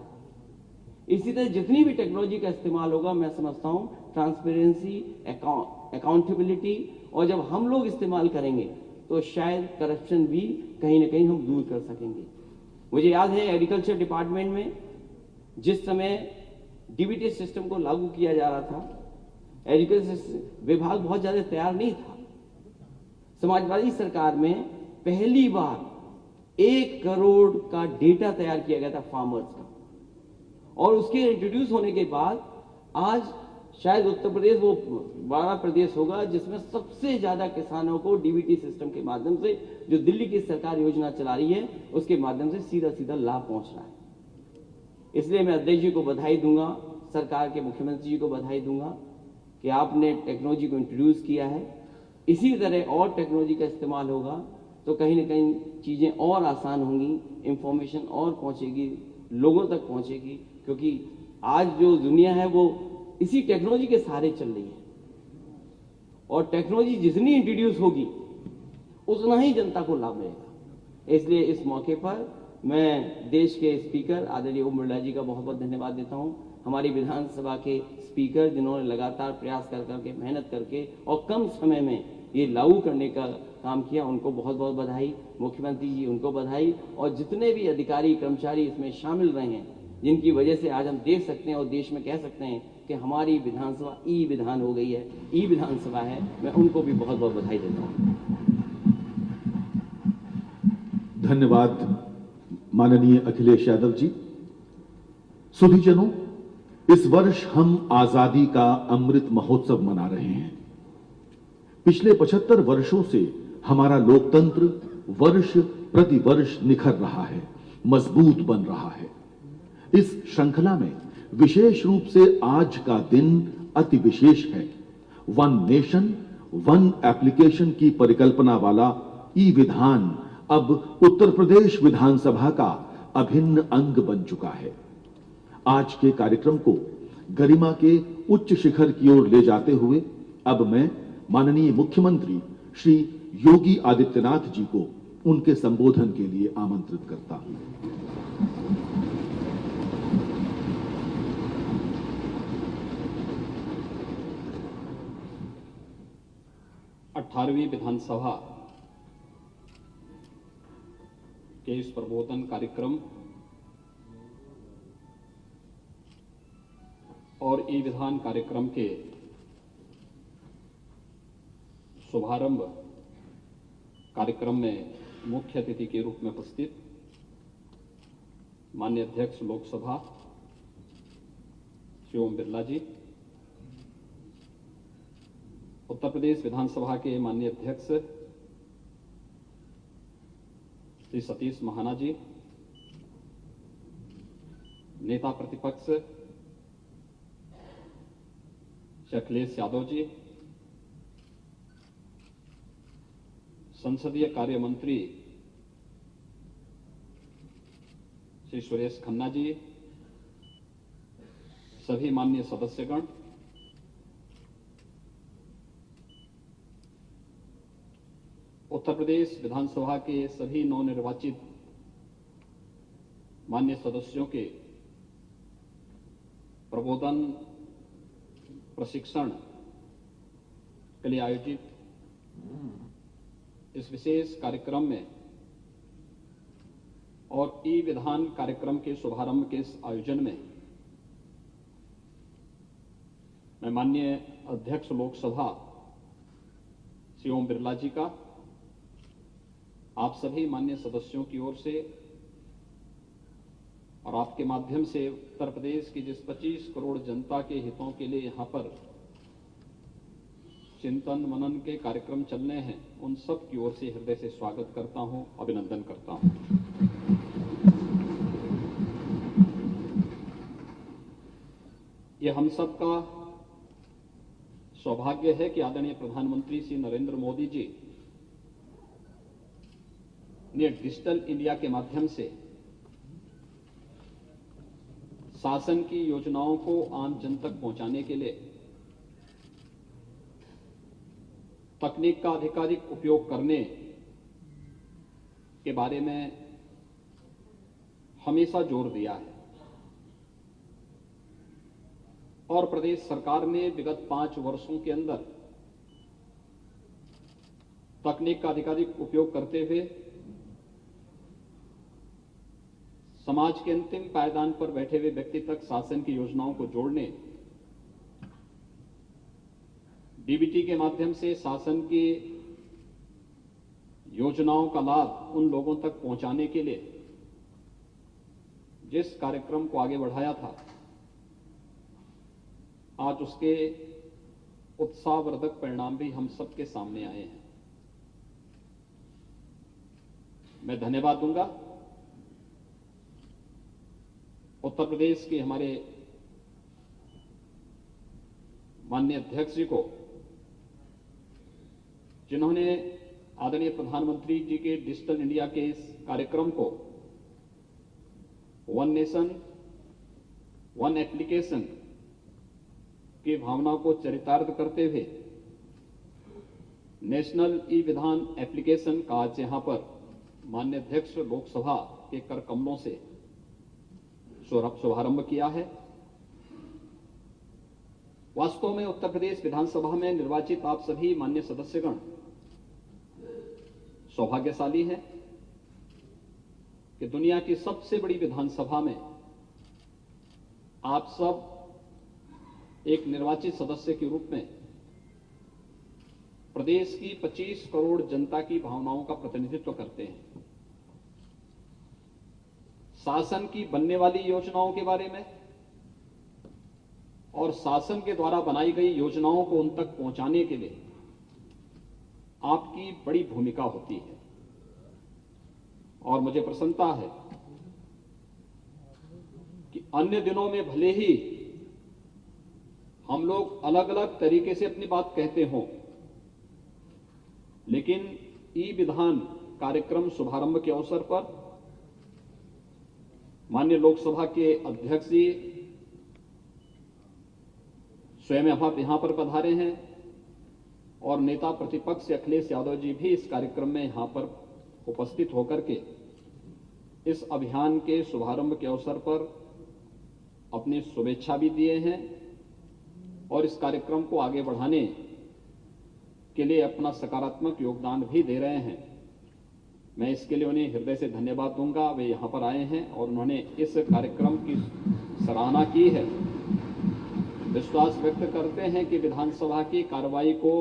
[SPEAKER 9] इसी तरह जितनी भी टेक्नोलॉजी का इस्तेमाल होगा, मैं समझता हूं ट्रांसपेरेंसी, अकाउंटेबिलिटी, और जब हम लोग इस्तेमाल करेंगे तो शायद करप्शन भी कहीं ना कहीं हम दूर कर सकेंगे। मुझे याद है एग्रीकल्चर डिपार्टमेंट में जिस समय डीबीटी सिस्टम को लागू किया जा रहा था। एजुकेशन विभाग बहुत ज्यादा तैयार नहीं था। समाजवादी सरकार में पहली बार 1 करोड़ का डेटा तैयार किया गया था फार्मर्स का, और उसके इंट्रोड्यूस होने के बाद आज शायद उत्तर प्रदेश वो 12 प्रदेश होगा जिसमें सबसे ज्यादा किसानों को डीबीटी सिस्टम के माध्यम से, जो दिल्ली की सरकार योजना चला रही है उसके माध्यम से सीधा सीधा लाभ पहुंच रहा है। इसलिए मैं अध्यक्ष जी को बधाई दूंगा, सरकार के मुख्यमंत्री जी को बधाई दूंगा कि आपने टेक्नोलॉजी को इंट्रोड्यूस किया है। इसी तरह और टेक्नोलॉजी का इस्तेमाल होगा तो कहीं ना कहीं चीजें और आसान होंगी, इंफॉर्मेशन और पहुंचेगी, लोगों तक पहुंचेगी, क्योंकि आज जो दुनिया है वो इसी टेक्नोलॉजी के सहारे चल रही है, और टेक्नोलॉजी जितनी इंट्रोड्यूस होगी उतना ही जनता को लाभ मिलेगा। इसलिए इस मौके पर मैं देश के स्पीकर आदरणीय ओम बिरला जी का बहुत बहुत धन्यवाद देता हूं, हमारी विधानसभा के स्पीकर जिन्होंने लगातार प्रयास कर करके मेहनत करके और कम समय में ये लागू करने का काम किया, उनको बहुत बहुत बधाई। मुख्यमंत्री जी उनको बधाई, और जितने भी अधिकारी कर्मचारी इसमें शामिल रहे हैं, जिनकी वजह से आज हम देख सकते हैं और देश में कह सकते हैं कि हमारी विधानसभा ई विधान हो गई है, ई विधानसभा है, मैं उनको भी बहुत बहुत बधाई देता हूं।
[SPEAKER 5] धन्यवाद माननीय अखिलेश यादव जी। सुधीजनों, इस वर्ष हम आजादी का अमृत महोत्सव मना रहे हैं। पिछले 75 वर्षों से हमारा लोकतंत्र वर्ष प्रति वर्ष निखर रहा है, मजबूत बन रहा है। इस श्रृंखला में विशेष रूप से आज का दिन अति विशेष है। वन नेशन वन एप्लीकेशन की परिकल्पना वाला ई विधान अब उत्तर प्रदेश विधानसभा का अभिन्न अंग बन चुका है। आज के कार्यक्रम को गरिमा के उच्च शिखर की ओर ले जाते हुए अब मैं माननीय मुख्यमंत्री श्री योगी आदित्यनाथ जी को उनके संबोधन के लिए आमंत्रित करता हूं।
[SPEAKER 3] 18वीं विधानसभा के इस प्रबोधन कार्यक्रम और ई विधान कार्यक्रम के शुभारंभ कार्यक्रम में मुख्य अतिथि के रूप में उपस्थित माननीय अध्यक्ष लोकसभा श्री ओम बिरला जी, उत्तर प्रदेश विधानसभा के माननीय अध्यक्ष श्री सतीश महाना जी, नेता प्रतिपक्ष श्री अखिलेश यादव जी, संसदीय कार्य मंत्री श्री सुरेश खन्ना जी, सभी माननीय सदस्यगण, उत्तर प्रदेश विधानसभा के सभी नवनिर्वाचित माननीय सदस्यों के प्रबोधन प्रशिक्षण के लिए आयोजित इस विशेष कार्यक्रम में और ई विधान कार्यक्रम के शुभारंभ के इस आयोजन में मैं माननीय अध्यक्ष लोकसभा श्री ओम बिरला जी का आप सभी माननीय सदस्यों की ओर से और आपके माध्यम से उत्तर प्रदेश की जिस 25 करोड़ जनता के हितों के लिए यहां पर चिंतन मनन के कार्यक्रम चलने हैं, उन सब की ओर से हृदय से स्वागत करता हूं, अभिनंदन करता हूं। यह हम सब का सौभाग्य है कि आदरणीय प्रधानमंत्री श्री नरेंद्र मोदी जी ने डिजिटल इंडिया के माध्यम से शासन की योजनाओं को आम जन तक पहुंचाने के लिए तकनीक का अधिकाधिक उपयोग करने के बारे में हमेशा जोर दिया है और प्रदेश सरकार ने विगत 5 वर्षों के अंदर तकनीक का अधिकाधिक उपयोग करते हुए समाज के अंतिम पायदान पर बैठे हुए व्यक्ति तक शासन की योजनाओं को जोड़ने, डीबीटी के माध्यम से शासन की योजनाओं का लाभ उन लोगों तक पहुंचाने के लिए जिस कार्यक्रम को आगे बढ़ाया था, आज उसके उत्साहवर्धक परिणाम भी हम सबके सामने आए हैं। मैं धन्यवाद दूंगा उत्तर प्रदेश के हमारे माननीय अध्यक्ष जी को, जिन्होंने आदरणीय प्रधानमंत्री जी के डिजिटल इंडिया के इस कार्यक्रम को वन नेशन वन एप्लीकेशन की भावना को चरितार्थ करते हुए नेशनल ई विधान एप्लीकेशन का आज यहां पर माननीय अध्यक्ष लोकसभा के कर कमलों से शुभारंभ किया है। वास्तव में उत्तर प्रदेश विधानसभा में निर्वाचित आप सभी माननीय सदस्यगण सौभाग्यशाली हैं कि दुनिया की सबसे बड़ी विधानसभा में आप सब एक निर्वाचित सदस्य के रूप में प्रदेश की 25 करोड़ जनता की भावनाओं का प्रतिनिधित्व करते हैं। शासन की बनने वाली योजनाओं के बारे में और शासन के द्वारा बनाई गई योजनाओं को उन तक पहुंचाने के लिए आपकी बड़ी भूमिका होती है और मुझे प्रसन्नता है कि अन्य दिनों में भले ही हम लोग अलग अलग तरीके से अपनी बात कहते हों, लेकिन ई विधान कार्यक्रम शुभारंभ के अवसर पर माननीय लोकसभा के अध्यक्ष जी स्वयं यहां पर पधारे हैं और नेता प्रतिपक्ष अखिलेश यादव जी भी इस कार्यक्रम में यहां पर उपस्थित होकर के इस अभियान के शुभारंभ के अवसर पर अपनी शुभेच्छा भी दिए हैं और इस कार्यक्रम को आगे बढ़ाने के लिए अपना सकारात्मक योगदान भी दे रहे हैं। मैं इसके लिए उन्हें हृदय से धन्यवाद दूंगा। वे यहां पर आए हैं और उन्होंने इस कार्यक्रम की सराहना की है। विश्वास व्यक्त करते हैं कि विधानसभा की कार्रवाई को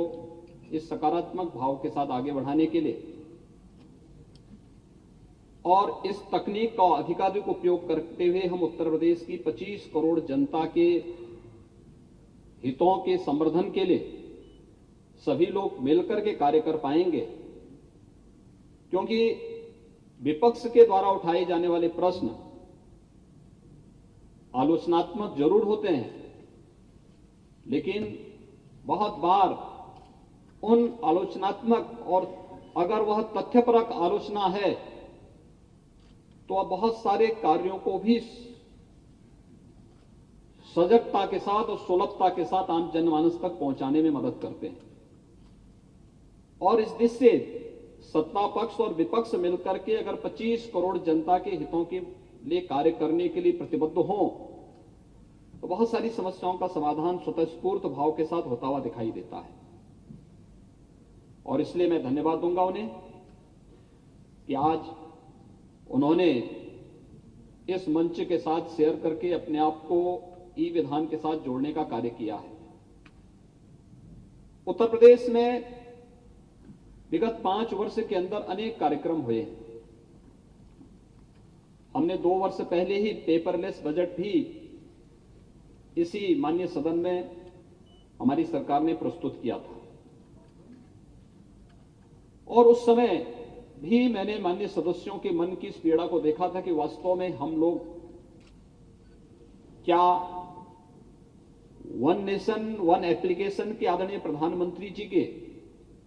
[SPEAKER 3] इस सकारात्मक भाव के साथ आगे बढ़ाने के लिए और इस तकनीक का अधिकाधिक उपयोग करते हुए हम उत्तर प्रदेश की 25 करोड़ जनता के हितों के संवर्धन के लिए सभी लोग मिलकर के कार्य कर पाएंगे, क्योंकि विपक्ष के द्वारा उठाए जाने वाले प्रश्न आलोचनात्मक जरूर होते हैं, लेकिन बहुत बार उन आलोचनात्मक और अगर वह तथ्यपरक आलोचना है तो अब बहुत सारे कार्यों को भी सजगता के साथ और सुलभता के साथ आम जनमानस तक पहुंचाने में मदद करते हैं। और इस दिशा से सत्ता पक्ष और विपक्ष मिलकर के अगर 25 करोड़ जनता के हितों के लिए कार्य करने के लिए प्रतिबद्ध हों तो बहुत सारी समस्याओं का समाधान स्वतःस्फूर्त भाव के साथ होता हुआ दिखाई देता है। और इसलिए मैं धन्यवाद दूंगा उन्हें कि आज उन्होंने इस मंच के साथ शेयर करके अपने आप को ई विधान के साथ जोड़ने का कार्य किया है। उत्तर प्रदेश में विगत 5 वर्ष के अंदर अनेक कार्यक्रम हुए। हमने 2 वर्ष पहले ही पेपरलेस बजट भी इसी माननीय सदन में हमारी सरकार ने प्रस्तुत किया था और उस समय भी मैंने माननीय सदस्यों के मन की इस पीड़ा को देखा था कि वास्तव में हम लोग क्या वन नेशन वन एप्लीकेशन के आदरणीय प्रधानमंत्री जी के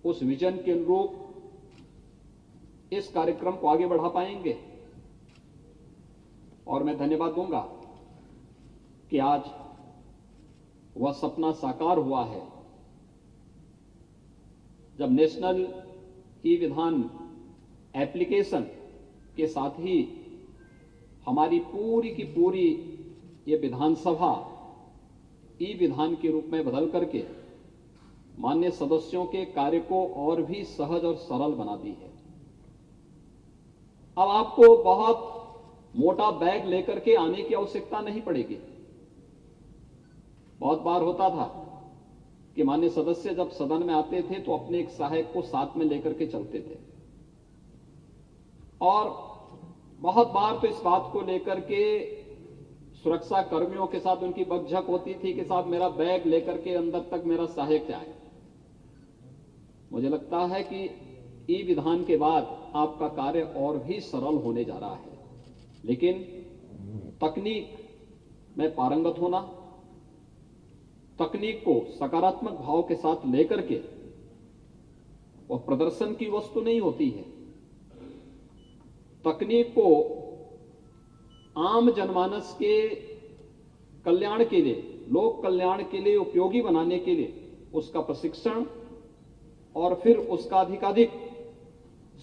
[SPEAKER 3] उस विजन के अनुरूप इस कार्यक्रम को आगे बढ़ा पाएंगे। और मैं धन्यवाद दूंगा कि आज वह सपना साकार हुआ है जब नेशनल ई विधान एप्लीकेशन के साथ ही हमारी पूरी की पूरी ये विधानसभा ई विधान के रूप में बदल करके माननीय सदस्यों के कार्य को और भी सहज और सरल बना दी है। अब आपको बहुत मोटा बैग लेकर के आने की आवश्यकता नहीं पड़ेगी। बहुत बार होता था कि माननीय सदस्य जब सदन में आते थे तो अपने एक सहायक को साथ में लेकर के चलते थे, और बहुत बार तो इस बात को लेकर के सुरक्षा कर्मियों के साथ उनकी बकझक होती थी कि साहब मेरा बैग लेकर के अंदर तक मेरा सहायक आए। मुझे लगता है कि ई विधान के बाद आपका कार्य और भी सरल होने जा रहा है, लेकिन तकनीक में पारंगत होना, तकनीक को सकारात्मक भाव के साथ लेकर के, वह प्रदर्शन की वस्तु नहीं होती है। तकनीक को आम जनमानस के कल्याण के लिए, लोक कल्याण के लिए उपयोगी बनाने के लिए उसका प्रशिक्षण और फिर उसका अधिकाधिक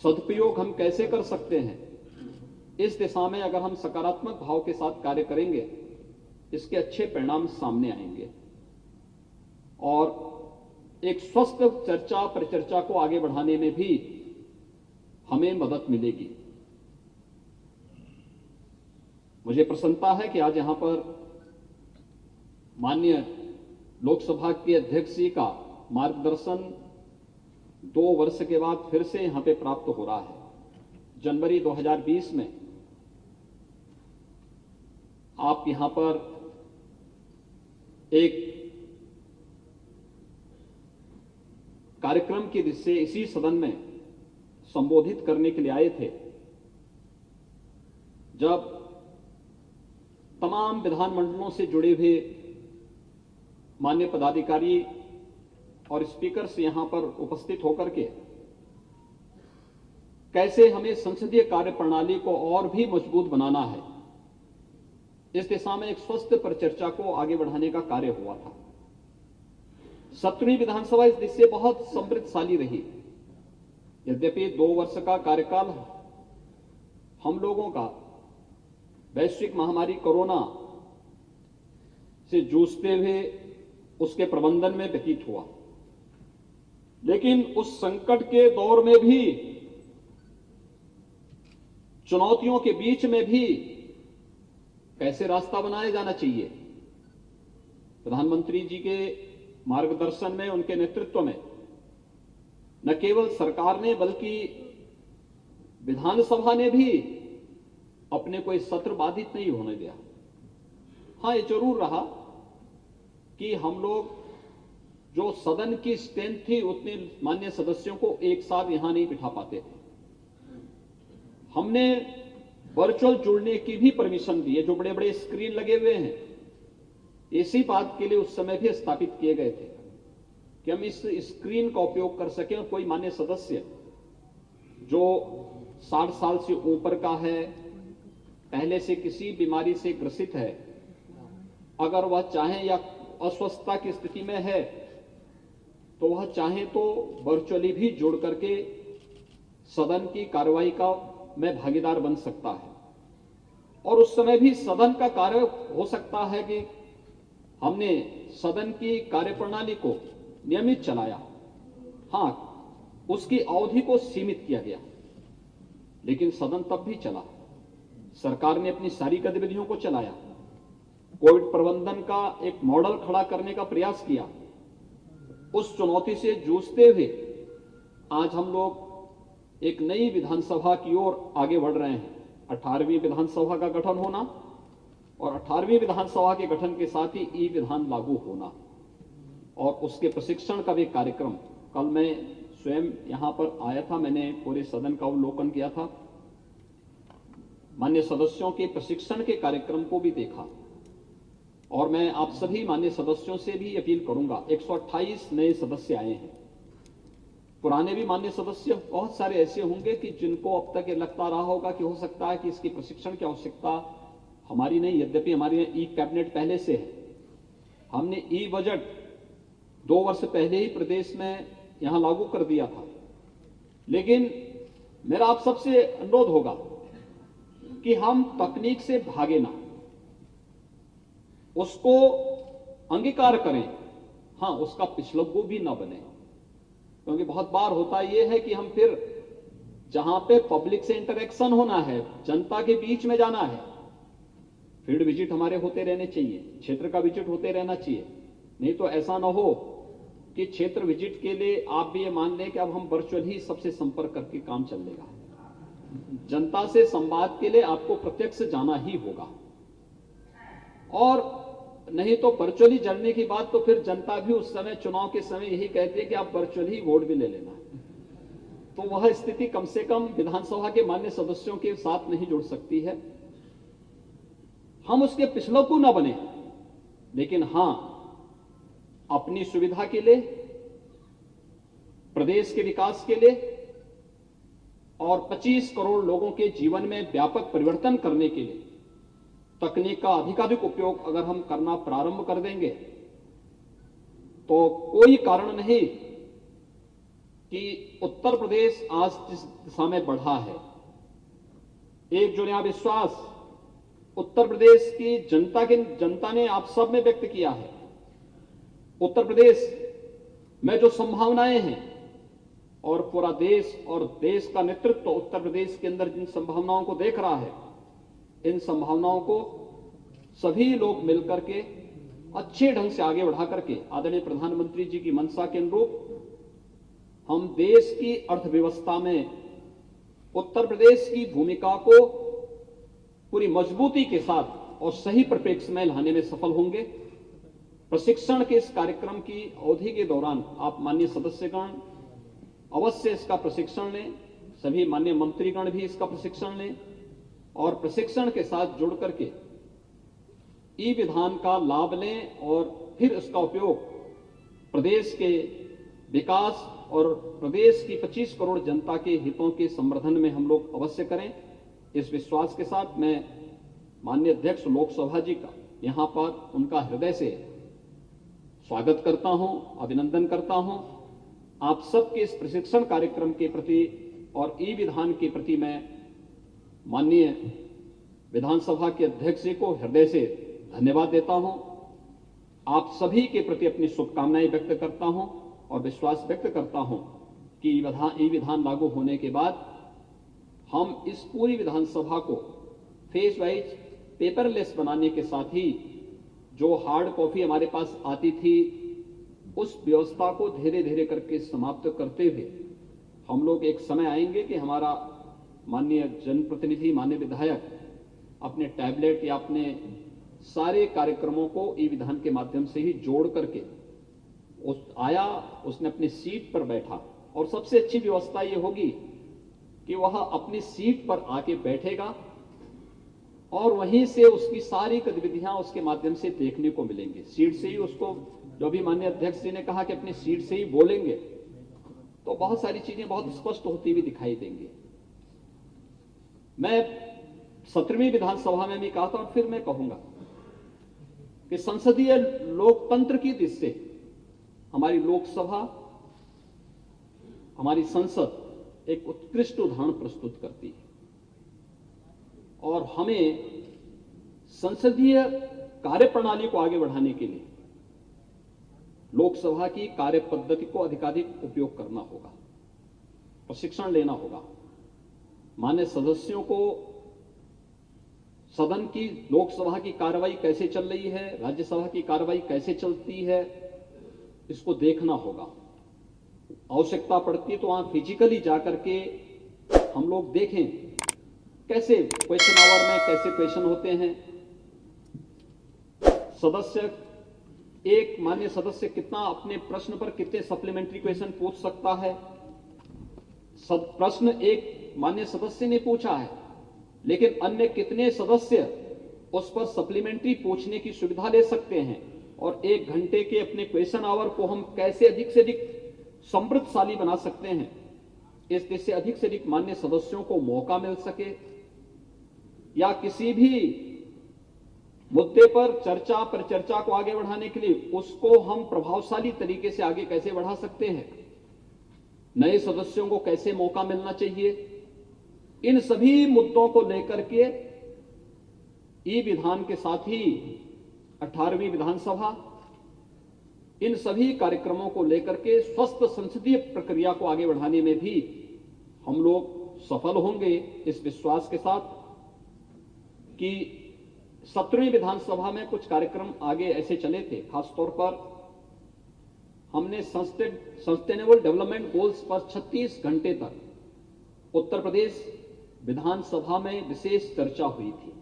[SPEAKER 3] सदुपयोग हम कैसे कर सकते हैं, इस दिशा में अगर हम सकारात्मक भाव के साथ कार्य करेंगे, इसके अच्छे परिणाम सामने आएंगे और एक स्वस्थ चर्चा परिचर्चा को आगे बढ़ाने में भी हमें मदद मिलेगी। मुझे प्रसन्नता है कि आज यहां पर माननीय लोकसभा के अध्यक्ष जी का मार्गदर्शन 2 वर्ष के बाद फिर से यहां पे प्राप्त हो रहा है। जनवरी 2020 में आप यहां पर एक कार्यक्रम की दिशा इसी सदन में संबोधित करने के लिए आए थे, जब तमाम विधानमंडलों से जुड़े हुए माननीय पदाधिकारी और स्पीकर से यहां पर उपस्थित होकर के कैसे हमें संसदीय कार्य प्रणाली को और भी मजबूत बनाना है, इस दिशा में एक स्वस्थ परिचर्चा को आगे बढ़ाने का कार्य हुआ था। 17वीं विधानसभा इस दिशा से बहुत समृद्धशाली रही। यद्यपि 2 वर्ष का कार्यकाल हम लोगों का वैश्विक महामारी कोरोना से जूझते हुए उसके प्रबंधन में व्यतीत हुआ, लेकिन उस संकट के दौर में भी, चुनौतियों के बीच में भी कैसे रास्ता बनाया जाना चाहिए, प्रधानमंत्री जी के मार्गदर्शन में, उनके नेतृत्व में न केवल सरकार ने बल्कि विधानसभा ने भी अपने कोई सत्र बाधित नहीं होने दिया। हां, ये जरूर रहा कि हम लोग जो सदन की स्ट्रेंथ थी उतने मान्य सदस्यों को एक साथ यहां नहीं बिठा पाते थे। हमने वर्चुअल जुड़ने की भी परमिशन दी है। जो बड़े बड़े स्क्रीन लगे हुए हैं, इसी बात के लिए उस समय भी स्थापित किए गए थे कि हम इस स्क्रीन का उपयोग कर सकें और कोई मान्य सदस्य जो 60 साल से ऊपर का है, पहले से किसी बीमारी से ग्रसित है, अगर वह चाहे या अस्वस्थता की स्थिति में है तो वह चाहे तो वर्चुअली भी जुड़ करके सदन की कार्रवाई का में भागीदार बन सकता है। और उस समय भी सदन का कार्य हो सकता है कि हमने सदन की कार्यप्रणाली को नियमित चलाया। हां, उसकी अवधि को सीमित किया गया, लेकिन सदन तब भी चला। सरकार ने अपनी सारी गतिविधियों को चलाया, कोविड प्रबंधन का एक मॉडल खड़ा करने का प्रयास किया। उस चुनौती से जूझते हुए आज हम लोग एक नई विधानसभा की ओर आगे बढ़ रहे हैं। 18वीं विधानसभा का गठन होना और 18वीं विधानसभा के गठन के साथ ही ई विधान लागू होना और उसके प्रशिक्षण का भी कार्यक्रम। कल मैं स्वयं यहां पर आया था, मैंने पूरे सदन का अवलोकन किया था, मान्य सदस्यों के प्रशिक्षण के कार्यक्रम को भी देखा। और मैं आप सभी मान्य सदस्यों से भी अपील करूंगा, 128 नए सदस्य आए हैं, पुराने भी मान्य सदस्य बहुत सारे ऐसे होंगे कि जिनको अब तक ये लगता रहा होगा कि हो सकता है कि इसकी प्रशिक्षण की आवश्यकता हमारी नहीं। यद्यपि हमारे ई कैबिनेट पहले से है, हमने ई बजट 2 वर्ष पहले ही प्रदेश में यहां लागू कर दिया था, लेकिन मेरा आप सबसे अनुरोध होगा कि हम तकनीक से भागे ना, उसको अंगीकार करें, हां उसका पिछलग्गू भी ना बने। क्योंकि बहुत बार होता यह है कि हम फिर जहां पे पब्लिक से इंटरेक्शन होना है, जनता के बीच में जाना है, फील्ड विजिट हमारे होते रहने चाहिए, क्षेत्र का विजिट होते रहना चाहिए। नहीं तो ऐसा ना हो कि क्षेत्र विजिट के लिए आप भी ये मान लें कि अब हम वर्चुअल ही सबसे संपर्क करके काम चल लेगा। जनता से संवाद के लिए आपको प्रत्यक्ष जाना ही होगा, और नहीं तो वर्चुअली जुड़ने की बात तो फिर जनता भी उस समय चुनाव के समय यही कहती है कि आप वर्चुअल ही वोट भी ले लेना। तो वह स्थिति कम से कम विधानसभा के मान्य सदस्यों के साथ नहीं जुड़ सकती है। हम उसके पिछलकू न बने, लेकिन हां, अपनी सुविधा के लिए, प्रदेश के विकास के लिए और 25 करोड़ लोगों के जीवन में व्यापक परिवर्तन करने के लिए तकनीक का अधिकाधिक उपयोग अगर हम करना प्रारंभ कर देंगे तो कोई कारण नहीं कि उत्तर प्रदेश आज जिस दिशा में बढ़ा है, एक जो नया विश्वास उत्तर प्रदेश की जनता ने आप सब में व्यक्त किया है। उत्तर प्रदेश में जो संभावनाएं हैं और पूरा देश और देश का नेतृत्व उत्तर प्रदेश के अंदर जिन संभावनाओं को देख रहा है, इन संभावनाओं को सभी लोग मिलकर के अच्छे ढंग से आगे बढ़ा करके आदरणीय प्रधानमंत्री जी की मंशा के अनुरूप हम देश की अर्थव्यवस्था में उत्तर प्रदेश की भूमिका को पूरी मजबूती के साथ और सही परिप्रेक्ष्य में लाने में सफल होंगे। प्रशिक्षण के इस कार्यक्रम की अवधि के दौरान आप माननीय सदस्यगण अवश्य इसका प्रशिक्षण लें, सभी माननीय मंत्रीगण भी इसका प्रशिक्षण लें और प्रशिक्षण के साथ जुड़ करके ई विधान का लाभ लें और फिर इसका उपयोग प्रदेश के विकास और प्रदेश की 25 करोड़ जनता के हितों के संवर्धन में हम लोग अवश्य करें। इस विश्वास के साथ मैं माननीय अध्यक्ष लोकसभा जी का यहां पर उनका हृदय से स्वागत करता हूं, अभिनंदन करता हूं। आप सबके इस प्रशिक्षण कार्यक्रम के प्रति और ई विधान के प्रति मैं माननीय विधानसभा के अध्यक्ष जी को हृदय से धन्यवाद देता हूं। आप सभी के प्रति अपनी शुभकामनाएं व्यक्त करता हूं और विश्वास व्यक्त करता हूं कि ई विधान लागू होने के बाद हम इस पूरी विधानसभा को फेज वाइज पेपरलेस बनाने के साथ ही जो हार्ड कॉपी हमारे पास आती थी उस व्यवस्था को धीरे धीरे करके समाप्त करते हुए हम लोग एक समय आएंगे कि हमारा माननीय जनप्रतिनिधि, माननीय विधायक अपने टैबलेट या अपने सारे कार्यक्रमों को ई विधान के माध्यम से ही जोड़ करके उसने अपनी सीट पर बैठा और सबसे अच्छी व्यवस्था यह होगी कि वह अपनी सीट पर आके बैठेगा और वहीं से उसकी सारी गतिविधियां उसके माध्यम से देखने को मिलेंगी। सीट से ही उसको, जो भी माननीय अध्यक्ष जी ने कहा कि अपनी सीट से ही बोलेंगे, तो बहुत सारी चीजें बहुत स्पष्ट होती हुई दिखाई देंगी। मैं 17वीं विधानसभा में भी कहा था और फिर मैं कहूंगा कि संसदीय लोकतंत्र की दृष्टि से हमारी लोकसभा, हमारी संसद एक उत्कृष्ट उदाहरण प्रस्तुत करती है और हमें संसदीय कार्यप्रणाली को आगे बढ़ाने के लिए लोकसभा की कार्य पद्धति को अधिकाधिक उपयोग करना होगा, प्रशिक्षण लेना होगा। मान्य सदस्यों को सदन की, लोकसभा की कार्रवाई कैसे चल रही है, राज्यसभा की कार्रवाई कैसे चलती है, इसको देखना होगा। आवश्यकता पड़ती है तो वहां फिजिकली जाकर के हम लोग देखें कैसे क्वेश्चन आवर में कैसे क्वेश्चन होते हैं। सदस्य, एक मान्य सदस्य कितना अपने प्रश्न पर कितने सप्लीमेंट्री क्वेश्चन पूछ सकता है। प्रश्न एक मान्य सदस्य ने पूछा है, लेकिन अन्य कितने सदस्य उस पर सप्लीमेंट्री पूछने की सुविधा ले सकते हैं और 1 घंटे के अपने क्वेश्चन आवर को हम कैसे अधिक से अधिक समृद्धशाली बना सकते हैं, इससे अधिक से अधिक मान्य सदस्यों को मौका मिल सके या किसी भी मुद्दे पर चर्चा को आगे बढ़ाने के लिए उसको हम प्रभावशाली तरीके से आगे कैसे बढ़ा सकते हैं, नए सदस्यों को कैसे मौका मिलना चाहिए, इन सभी मुद्दों को लेकर के ई विधान के साथ ही 18वीं विधानसभा इन सभी कार्यक्रमों को लेकर के स्वस्थ संसदीय प्रक्रिया को आगे बढ़ाने में भी हम लोग सफल होंगे इस विश्वास के साथ कि 17वीं विधानसभा में कुछ कार्यक्रम आगे ऐसे चले थे। खासतौर पर हमने सस्टेनेबल डेवलपमेंट गोल्स पर 36 घंटे तक उत्तर प्रदेश विधानसभा में विशेष चर्चा हुई थी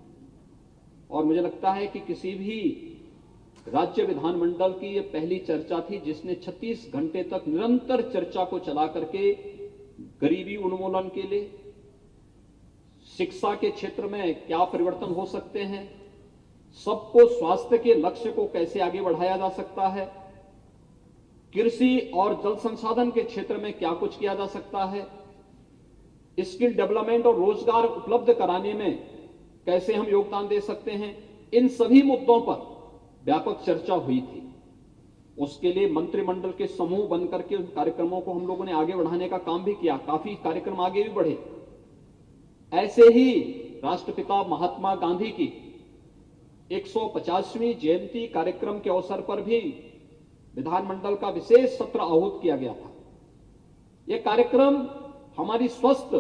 [SPEAKER 3] और मुझे लगता है कि किसी भी राज्य विधानमंडल की यह पहली चर्चा थी जिसने 36 घंटे तक निरंतर चर्चा को चला करके गरीबी उन्मूलन के लिए, शिक्षा के क्षेत्र में क्या परिवर्तन हो सकते हैं, सबको स्वास्थ्य के लक्ष्य को कैसे आगे बढ़ाया जा सकता है, कृषि और जल संसाधन के क्षेत्र में क्या कुछ किया जा सकता है, स्किल डेवलपमेंट और रोजगार उपलब्ध कराने में कैसे हम योगदान दे सकते हैं, इन सभी मुद्दों पर व्यापक चर्चा हुई थी। उसके लिए मंत्रिमंडल के समूह बनकर के उन कार्यक्रमों को हम लोगों ने आगे बढ़ाने का काम भी किया, काफी कार्यक्रम आगे भी बढ़े। ऐसे ही राष्ट्रपिता महात्मा गांधी की 150वीं जयंती कार्यक्रम के अवसर पर भी विधानमंडल का विशेष सत्र आहूत किया गया था। यह कार्यक्रम हमारी स्वस्थ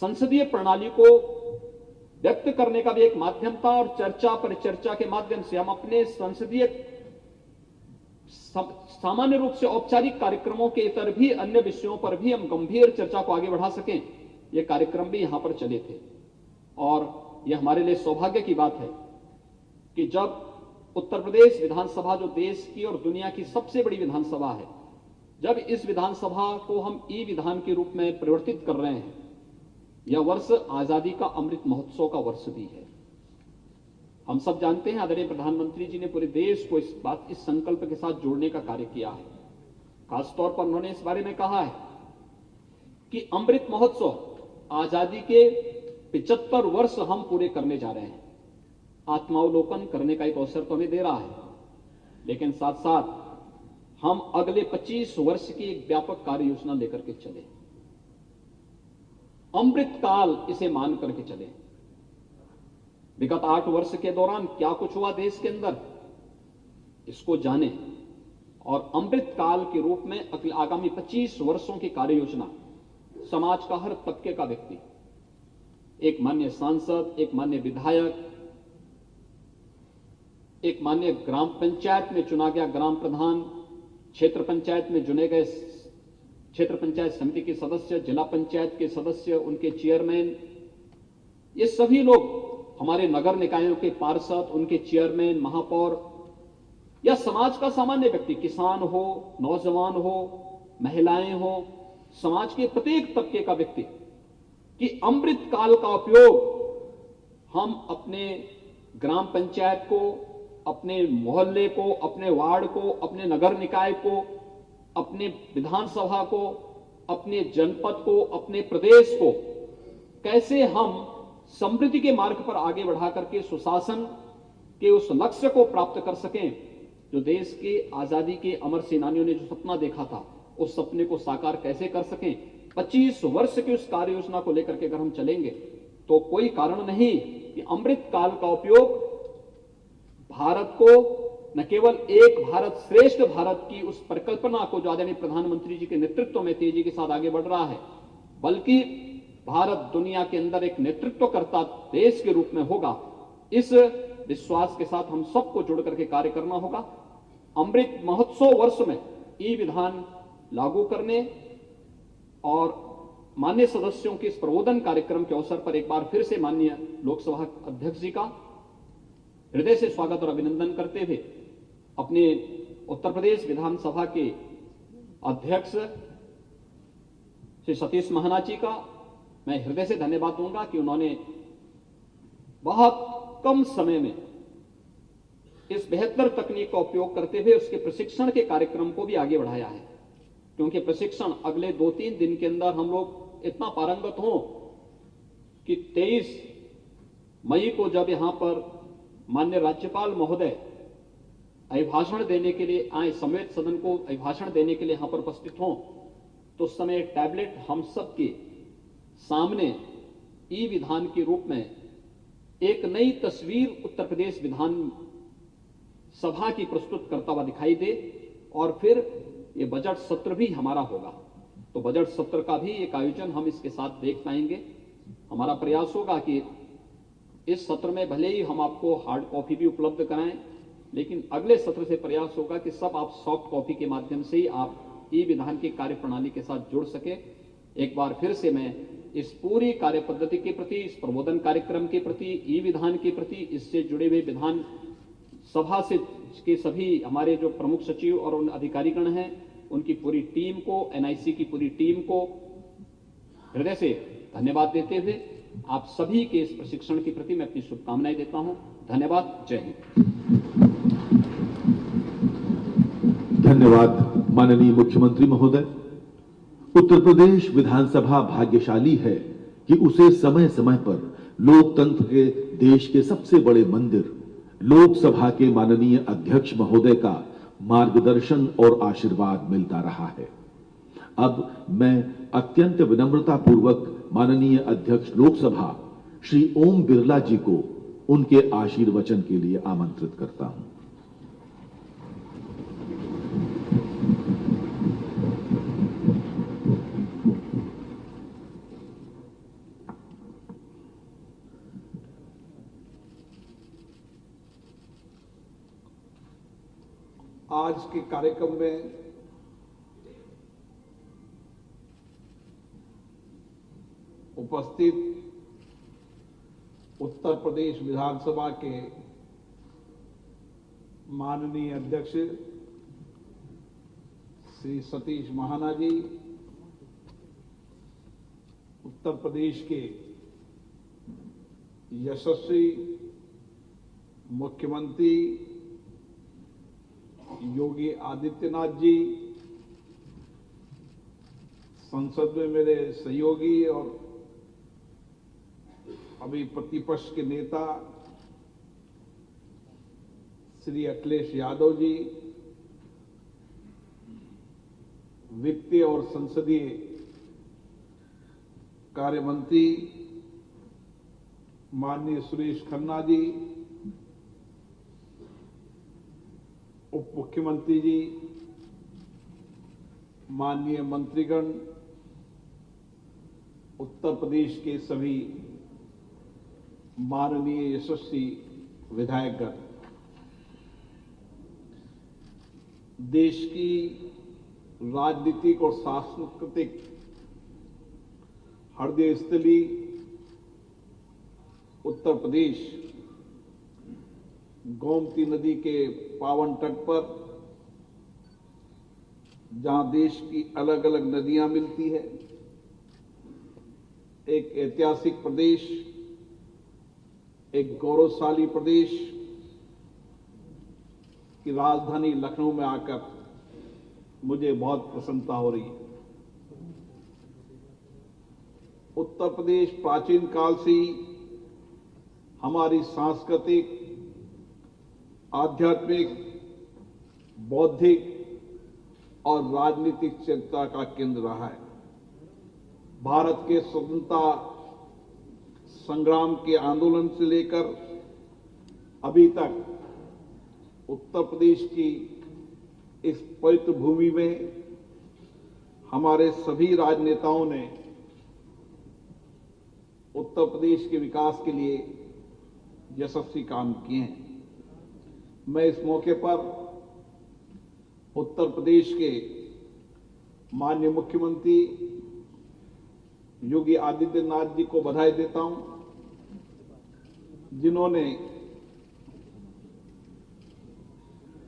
[SPEAKER 3] संसदीय प्रणाली को व्यक्त करने का भी एक माध्यम था और चर्चा परिचर्चा के माध्यम से हम अपने संसदीय सामान्य रूप से औपचारिक कार्यक्रमों के इतर भी अन्य विषयों पर भी हम गंभीर चर्चा को आगे बढ़ा सकें। ये कार्यक्रम भी यहां पर चले थे और यह हमारे लिए सौभाग्य की बात है कि जब उत्तर प्रदेश विधानसभा, जो देश की और दुनिया की सबसे बड़ी विधानसभा है, जब इस विधानसभा को हम ई विधान के रूप में परिवर्तित कर रहे हैं, यह वर्ष आजादी का अमृत महोत्सव का वर्ष भी है। हम सब जानते हैं आदरणीय प्रधानमंत्री जी ने पूरे देश को इस संकल्प के साथ जोड़ने का कार्य किया है। खासतौर पर उन्होंने इस बारे में कहा है कि अमृत महोत्सव आजादी के 75 वर्ष हम पूरे करने जा रहे हैं। आत्मावलोकन करने का एक अवसर तो हमें दे रहा है, लेकिन साथ साथ हम अगले 25 वर्ष की एक व्यापक कार्य योजना लेकर के चले, अमृत काल इसे मान करके चले। विगत 8 वर्ष के दौरान क्या कुछ हुआ देश के अंदर, इसको जाने और अमृत काल के रूप में आगामी 25 वर्षों की कार्य योजना समाज का हर तबके का व्यक्ति, एक माननीय सांसद, एक माननीय विधायक, एक माननीय ग्राम पंचायत में चुना गया ग्राम प्रधान, क्षेत्र पंचायत में चुने गए क्षेत्र पंचायत समिति के सदस्य, जिला पंचायत के सदस्य, उनके चेयरमैन, ये सभी लोग, हमारे नगर निकायों के पार्षद, उनके चेयरमैन, महापौर, या समाज का सामान्य व्यक्ति, किसान हो, नौजवान हो, महिलाएं हो, समाज के प्रत्येक तबके का व्यक्ति, कि अमृत काल का उपयोग हम अपने ग्राम पंचायत को, अपने मोहल्ले को, अपने वार्ड को, अपने नगर निकाय को, अपने विधानसभा को, अपने जनपद को, अपने प्रदेश को कैसे हम समृद्धि के मार्ग पर आगे बढ़ा करके सुशासन के उस लक्ष्य को प्राप्त कर सकें जो देश के आजादी के अमर सेनानियों ने जो सपना देखा था, उस सपने को साकार कैसे कर सकें। 25 वर्ष की उस कार्य योजना को लेकर के अगर हम चलेंगे तो कोई कारण नहीं कि अमृत काल का उपयोग भारत को न केवल एक भारत श्रेष्ठ भारत की उस परिकल्पना को जो आदरणीय प्रधानमंत्री जी के नेतृत्व में तेजी के साथ आगे बढ़ रहा है, बल्कि भारत दुनिया के अंदर एक नेतृत्वकर्ता देश के रूप में होगा। इस विश्वास के साथ हम सबको जुड़ करके कार्य करना होगा। अमृत महोत्सव वर्ष में ई विधान लागू करने और माननीय सदस्यों के इस प्रबोधन कार्यक्रम के अवसर पर एक बार फिर से माननीय लोकसभा अध्यक्ष जी का हृदय से स्वागत और अभिनंदन करते हुए अपने उत्तर प्रदेश विधानसभा के अध्यक्ष श्री सतीश महाना जी का मैं हृदय से धन्यवाद दूंगा कि उन्होंने बहुत कम समय में इस बेहतर तकनीक का उपयोग करते हुए उसके प्रशिक्षण के कार्यक्रम को भी आगे बढ़ाया है, क्योंकि प्रशिक्षण अगले 2-3 दिन के अंदर हम लोग इतना पारंगत हों कि 23 मई को जब यहां पर माननीय राज्यपाल महोदय अभिभाषण देने के लिए आए, सम्मेलित सदन को अभिभाषण देने के लिए यहां पर उपस्थित हों, तो उस समय टैबलेट हम सब के सामने ई विधान के रूप में एक नई तस्वीर उत्तर प्रदेश विधान सभा की प्रस्तुत करता हुआ दिखाई दे और फिर ये बजट सत्र भी हमारा होगा। तो बजट सत्र का भी एक आयोजन हम इसके साथ देख पाएंगे। हमारा प्रयास होगा कि इस सत्र में भले ही हम आपको हार्ड कॉपी भी उपलब्ध कराएं, लेकिन अगले सत्र से प्रयास होगा कि सब आप सॉफ्ट कॉपी के माध्यम से ही आप ई विधान की कार्य प्रणाली के साथ जुड़ सके। एक बार फिर से मैं इस पूरी कार्य पद्धति के प्रति, इस प्रबोधन कार्यक्रम के प्रति, ई विधान के प्रति, इससे जुड़े हुए विधान सभा से के सभी हमारे जो प्रमुख सचिव और उन अधिकारीगण हैं, उनकी पूरी टीम को, एनआईसी की पूरी टीम को हृदय से धन्यवाद देते हुए आप सभी के इस प्रशिक्षण के प्रति मैं अपनी शुभकामनाएं देता हूं। धन्यवाद। जय हिंद।
[SPEAKER 5] धन्यवाद माननीय मुख्यमंत्री महोदय। उत्तर प्रदेश विधानसभा भाग्यशाली है कि उसे समय समय पर लोकतंत्र के देश के सबसे बड़े मंदिर लोकसभा के माननीय अध्यक्ष महोदय का मार्गदर्शन और आशीर्वाद मिलता रहा है। अब मैं अत्यंत विनम्रता पूर्वक माननीय अध्यक्ष लोकसभा श्री ओम बिरला जी को उनके आशीर्वचन के लिए आमंत्रित करता हूं।
[SPEAKER 6] आज के कार्यक्रम में उपस्थित उत्तर प्रदेश विधानसभा के माननीय अध्यक्ष श्री सतीश महाना जी, उत्तर प्रदेश के यशस्वी मुख्यमंत्री योगी आदित्यनाथ जी, संसद में मेरे सहयोगी और अभी प्रतिपक्ष के नेता श्री अखिलेश यादव जी, वित्तीय और संसदीय कार्य मंत्री माननीय सुरेश खन्ना जी, उप मुख्यमंत्री जी, माननीय मंत्रीगण, उत्तर प्रदेश के सभी माननीय यशस्वी विधायकगण, देश की राजनीतिक और सांस्कृतिक हृदय स्थली उत्तर प्रदेश गोमती नदी के पावन तट पर, जहां देश की अलग अलग नदियां मिलती है, एक ऐतिहासिक प्रदेश, एक गौरवशाली प्रदेश की राजधानी लखनऊ में आकर मुझे बहुत प्रसन्नता हो रही है। उत्तर प्रदेश प्राचीन काल से ही हमारी सांस्कृतिक, आध्यात्मिक, बौद्धिक और राजनीतिक चिंता का केंद्र रहा है। भारत के स्वतंत्रता संग्राम के आंदोलन से लेकर अभी तक उत्तर प्रदेश की इस पवित्र भूमि में हमारे सभी राजनेताओं ने उत्तर प्रदेश के विकास के लिए यशस्वी काम किए हैं। मैं इस मौके पर उत्तर प्रदेश के माननीय मुख्यमंत्री योगी आदित्यनाथ जी को बधाई देता हूं, जिन्होंने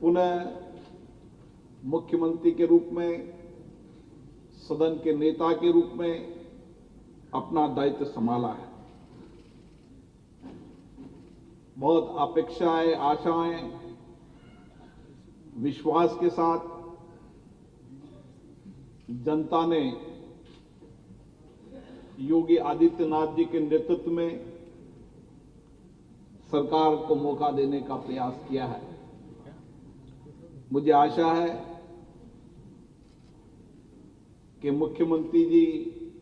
[SPEAKER 6] पुनः मुख्यमंत्री के रूप में, सदन के नेता के रूप में अपना दायित्व संभाला है। बहुत अपेक्षाएं, आशाएं, विश्वास के साथ जनता ने योगी आदित्यनाथ जी के नेतृत्व में सरकार को मौका देने का प्रयास किया है। मुझे आशा है कि मुख्यमंत्री जी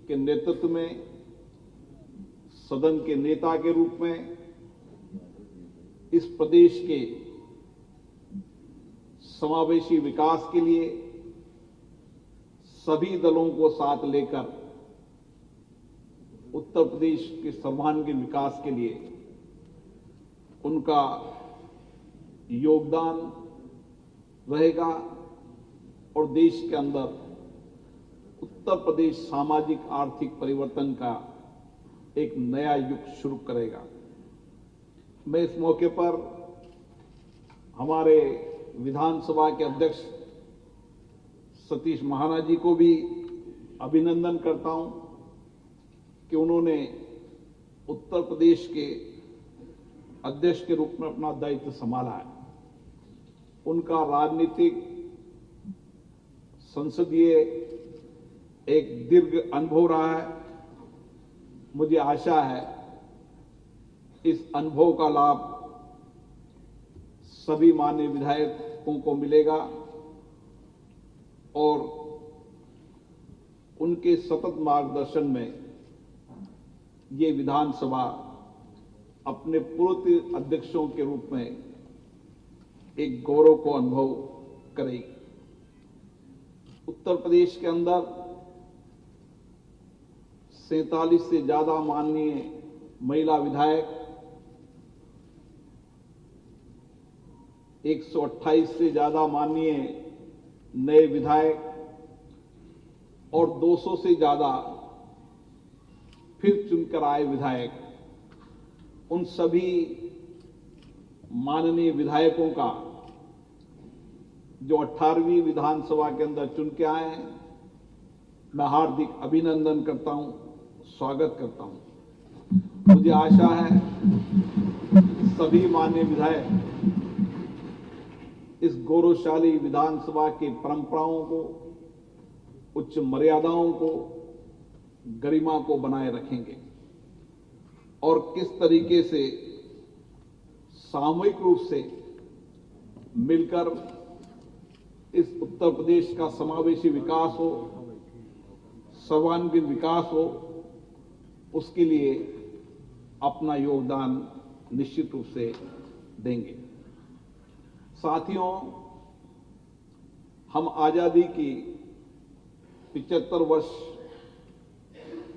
[SPEAKER 6] के नेतृत्व में, सदन के नेता के रूप में इस प्रदेश के समावेशी विकास के लिए सभी दलों को साथ लेकर उत्तर प्रदेश के सर्वांगीण विकास के लिए उनका योगदान रहेगा और देश के अंदर उत्तर प्रदेश सामाजिक आर्थिक परिवर्तन का एक नया युग शुरू करेगा। मैं इस मौके पर हमारे विधानसभा के अध्यक्ष सतीश महाना जी को भी अभिनंदन करता हूं कि उन्होंने उत्तर प्रदेश के अध्यक्ष के रूप में अपना दायित्व संभाला है। उनका राजनीतिक संसदीय एक दीर्घ अनुभव रहा है। मुझे आशा है इस अनुभव का लाभ सभी माननीय विधायकों को मिलेगा और उनके सतत मार्गदर्शन में ये विधानसभा अपने पूर्व अध्यक्षों के रूप में एक गौरव को अनुभव करेगी। उत्तर प्रदेश के अंदर 47 से ज्यादा माननीय महिला विधायक, 128 से ज्यादा माननीय नए विधायक और 200 से ज्यादा फिर चुनकर आए विधायक, उन सभी माननीय विधायकों का जो 18वीं विधानसभा के अंदर चुन के आए हैं, मैं हार्दिक अभिनंदन करता हूं, स्वागत करता हूं। मुझे आशा है सभी माननीय विधायक इस गौरवशाली विधानसभा की परंपराओं को, उच्च मर्यादाओं को, गरिमा को बनाए रखेंगे और किस तरीके से सामूहिक रूप से मिलकर इस उत्तर प्रदेश का समावेशी विकास हो, सर्वांगीण विकास हो, उसके लिए अपना योगदान निश्चित रूप से देंगे। साथियों, हम आजादी की 75 वर्ष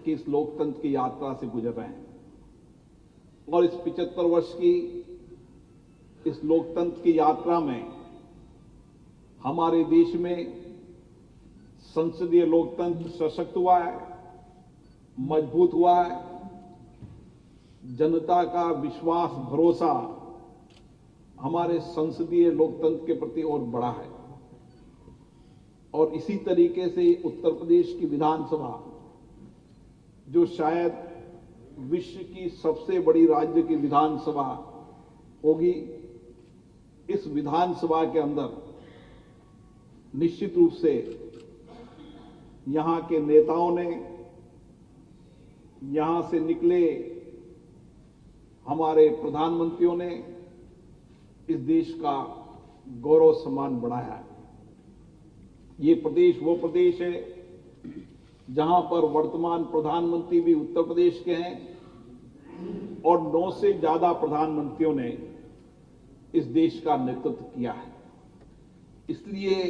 [SPEAKER 6] की इस लोकतंत्र की यात्रा से गुजर रहे हैं और इस 75 वर्ष की इस लोकतंत्र की यात्रा में हमारे देश में संसदीय लोकतंत्र सशक्त हुआ है, मजबूत हुआ है। जनता का विश्वास, भरोसा हमारे संसदीय लोकतंत्र के प्रति और बढ़ा है और इसी तरीके से उत्तर प्रदेश की विधानसभा, जो शायद विश्व की सबसे बड़ी राज्य की विधानसभा होगी, इस विधानसभा के अंदर निश्चित रूप से यहां के नेताओं ने, यहां से निकले हमारे प्रधानमंत्रियों ने इस देश का गौरव सम्मान बढ़ाया है। ये प्रदेश वो प्रदेश है जहां पर वर्तमान प्रधानमंत्री भी उत्तर प्रदेश के हैं और 9 से ज्यादा प्रधानमंत्रियों ने इस देश का नेतृत्व किया है। इसलिए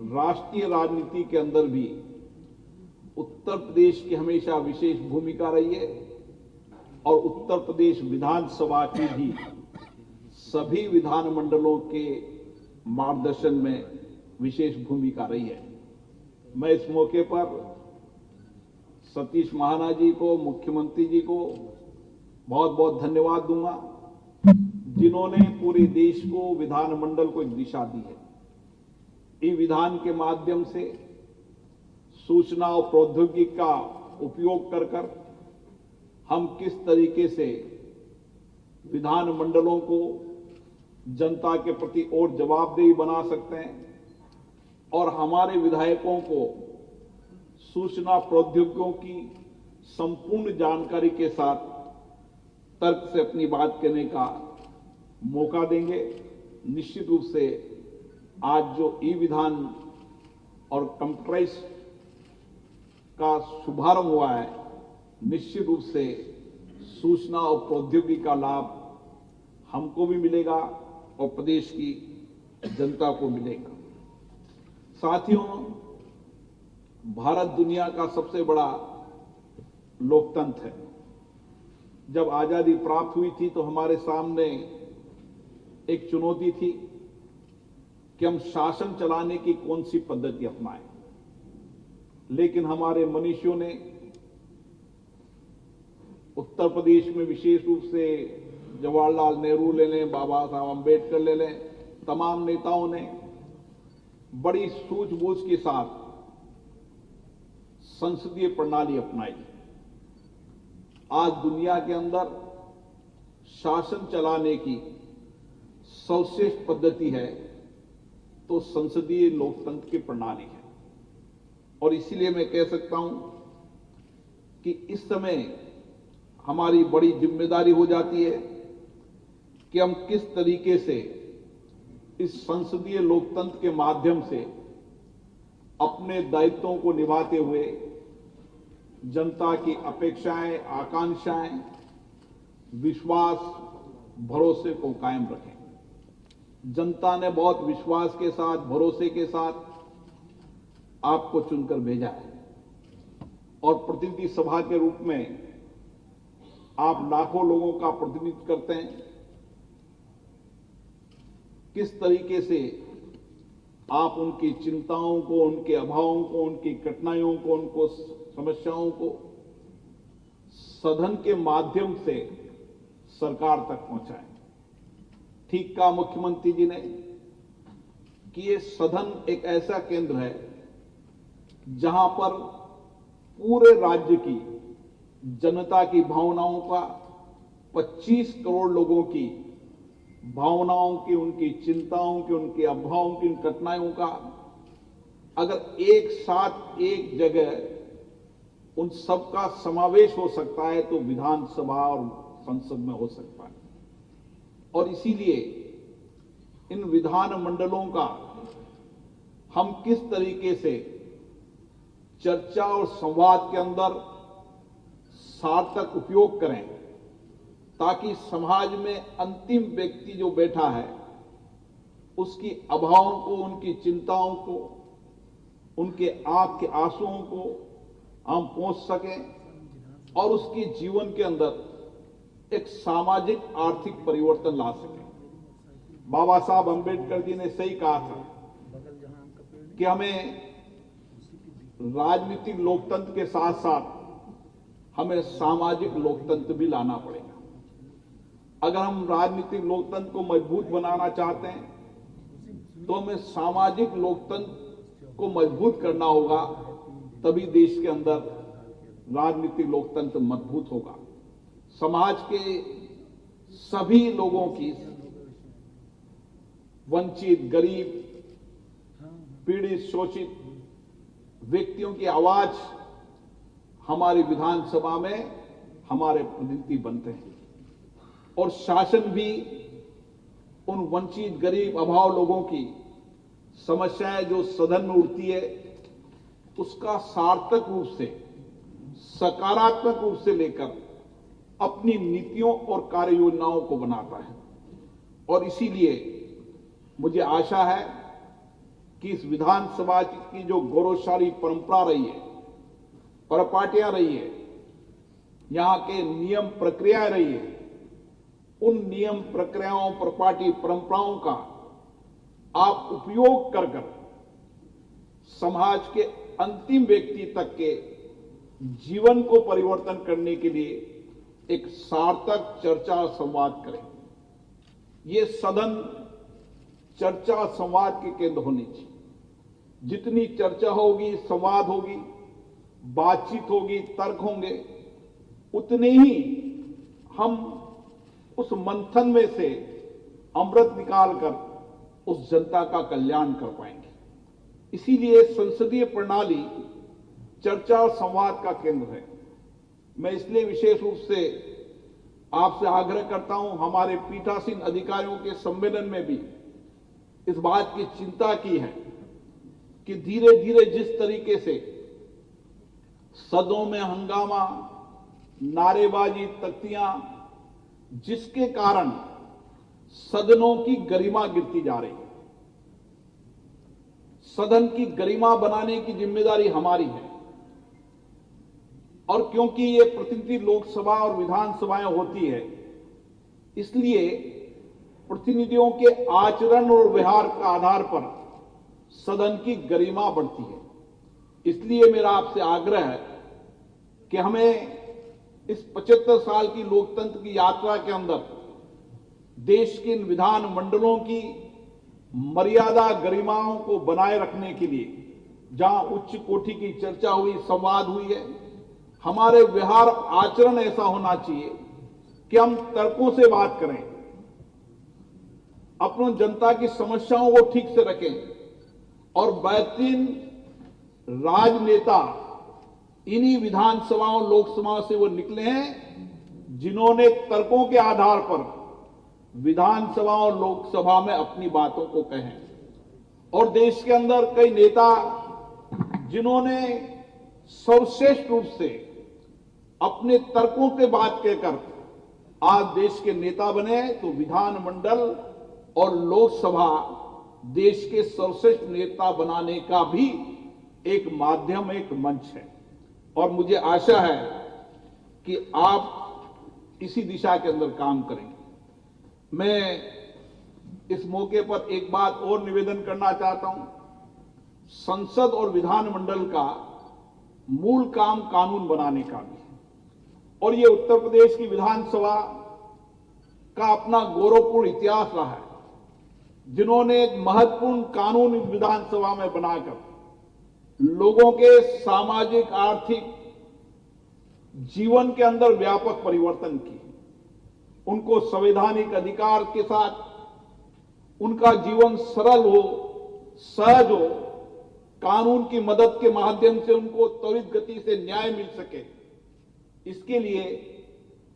[SPEAKER 6] राष्ट्रीय राजनीति के अंदर भी उत्तर प्रदेश की हमेशा विशेष भूमिका रही है और उत्तर प्रदेश विधानसभा की भी सभी विधानमंडलों के मार्गदर्शन में विशेष भूमिका रही है। मैं इस मौके पर सतीश महाना जी को, मुख्यमंत्री जी को बहुत बहुत धन्यवाद दूंगा, जिन्होंने पूरे देश को, विधानमंडल को एक दिशा दी है। ई विधान के माध्यम से सूचना और प्रौद्योगिकी का उपयोग कर हम किस तरीके से विधानमंडलों को जनता के प्रति और जवाबदेही बना सकते हैं और हमारे विधायकों को सूचना प्रौद्योगिकियों की संपूर्ण जानकारी के साथ तर्क से अपनी बात कहने का मौका देंगे। निश्चित रूप से आज जो ई विधान और कंप्यूटराइज का शुभारंभ हुआ है, निश्चित रूप से सूचना और प्रौद्योगिकी का लाभ हमको भी मिलेगा और प्रदेश की जनता को मिलेगा। साथियों, भारत दुनिया का सबसे बड़ा लोकतंत्र है। जब आजादी प्राप्त हुई थी तो हमारे सामने एक चुनौती थी कि हम शासन चलाने की कौन सी पद्धति अपनाएं। लेकिन हमारे मनीषियों ने उत्तर प्रदेश में विशेष रूप से जवाहरलाल नेहरू ले लें, बाबा साहब अंबेडकर ले लें, तमाम नेताओं ने बड़ी सूझबूझ के साथ संसदीय प्रणाली अपनाई। आज दुनिया के अंदर शासन चलाने की सर्वश्रेष्ठ पद्धति है तो संसदीय लोकतंत्र की प्रणाली है। और इसीलिए मैं कह सकता हूं कि इस समय हमारी बड़ी जिम्मेदारी हो जाती है कि हम किस तरीके से इस संसदीय लोकतंत्र के माध्यम से अपने दायित्वों को निभाते हुए जनता की अपेक्षाएं, आकांक्षाएं, विश्वास, भरोसे को कायम रखें। जनता ने बहुत विश्वास के साथ, भरोसे के साथ आपको चुनकर भेजा है और प्रतिनिधि सभा के रूप में आप लाखों लोगों का प्रतिनिधित्व करते हैं। किस तरीके से आप उनकी चिंताओं को, उनके अभावों को, उनकी कठिनाइयों को, उनको समस्याओं को सदन के माध्यम से सरकार तक पहुंचाएं। ठीक कहा मुख्यमंत्री जी ने कि ये सदन एक ऐसा केंद्र है जहां पर पूरे राज्य की जनता की भावनाओं का, 25 करोड़ लोगों की भावनाओं की, उनकी चिंताओं की, उनके अभावों की, उन कठिनाइयों का अगर एक साथ एक जगह उन सबका समावेश हो सकता है तो विधानसभा और संसद में हो सकता है। और इसीलिए इन विधान मंडलों का हम किस तरीके से चर्चा और संवाद के अंदर सार्थक उपयोग करें ताकि समाज में अंतिम व्यक्ति जो बैठा है उसकी अभावों को, उनकी चिंताओं को, उनके आंख के आंसुओं को हम पहुंच सकें और उसके जीवन के अंदर एक सामाजिक आर्थिक परिवर्तन ला सकें। बाबा साहब अंबेडकर जी ने सही कहा था कि हमें राजनीतिक लोकतंत्र के साथ साथ हमें सामाजिक लोकतंत्र भी लाना पड़ेगा। अगर हम राजनीतिक लोकतंत्र को मजबूत बनाना चाहते हैं तो हमें सामाजिक लोकतंत्र को मजबूत करना होगा, तभी देश के अंदर राजनीतिक लोकतंत्र मजबूत होगा। समाज के सभी लोगों की, वंचित, गरीब, पीड़ित, शोषित व्यक्तियों की आवाज हमारी विधानसभा में हमारे प्रतिनिधि बनते हैं और शासन भी उन वंचित, गरीब, अभाव लोगों की समस्याएं जो सदन में उठती है उसका सार्थक रूप से, सकारात्मक रूप से लेकर अपनी नीतियों और कार्य योजनाओं को बनाता है। और इसीलिए मुझे आशा है कि इस विधानसभा की जो गौरवशाली परंपरा रही है, परिपाटियां रही है, यहां के नियम प्रक्रियाएं रही है, उन नियम प्रक्रियाओं, परिपाटी, परंपराओं का आप उपयोग कर समाज के अंतिम व्यक्ति तक के जीवन को परिवर्तन करने के लिए एक सार्थक चर्चा और संवाद करें। ये सदन चर्चा और संवाद के केंद्र होनी चाहिए। जितनी चर्चा होगी, संवाद होगी, बातचीत होगी, तर्क होंगे, उतने ही हम उस मंथन में से अमृत निकालकर उस जनता का कल्याण कर पाएंगे। इसीलिए संसदीय प्रणाली चर्चा और संवाद का केंद्र है। मैं इसलिए विशेष रूप से आपसे आग्रह करता हूं, हमारे पीठासीन अधिकारियों के सम्मेलन में भी इस बात की चिंता की है कि धीरे धीरे जिस तरीके से सदनों में हंगामा, नारेबाजी, तख्तियां, जिसके कारण सदनों की गरिमा गिरती जा रही है, सदन की गरिमा बनाने की जिम्मेदारी हमारी है। और क्योंकि ये प्रतिनिधि लोकसभा और विधानसभाएं होती है, इसलिए प्रतिनिधियों के आचरण और व्यवहार के आधार पर सदन की गरिमा बढ़ती है। इसलिए मेरा आपसे आग्रह है कि हमें इस 75 साल की लोकतंत्र की यात्रा के अंदर देश के इन विधान मंडलों की मर्यादा गरिमाओं को बनाए रखने के लिए जहां उच्च कोटि की चर्चा हुई, संवाद हुई है, हमारे व्यवहार आचरण ऐसा होना चाहिए कि हम तर्कों से बात करें, अपनी जनता की समस्याओं को ठीक से रखें और बेहतरीन राजनेता इन्हीं विधानसभाओं लोकसभाओं से वो निकले हैं जिन्होंने तर्कों के आधार पर विधानसभा और लोकसभा में अपनी बातों को कहें। और देश के अंदर कई नेता जिन्होंने सर्वश्रेष्ठ रूप से अपने तर्कों के बात कहकर आज देश के नेता बने, तो विधानमंडल और लोकसभा देश के सर्वश्रेष्ठ नेता बनाने का भी एक माध्यम, एक मंच है। और मुझे आशा है कि आप इसी दिशा के अंदर काम करेंगे। मैं इस मौके पर एक बात और निवेदन करना चाहता हूं। संसद और विधानमंडल का मूल काम कानून बनाने का भी है और ये उत्तर प्रदेश की विधानसभा का अपना गौरवपूर्ण इतिहास रहा है, जिन्होंने एक महत्वपूर्ण कानून विधानसभा में बनाकर लोगों के सामाजिक आर्थिक जीवन के अंदर व्यापक परिवर्तन किए। उनको संवैधानिक अधिकार के साथ उनका जीवन सरल हो, सहज हो, कानून की मदद के माध्यम से उनको त्वरित गति से न्याय मिल सके, इसके लिए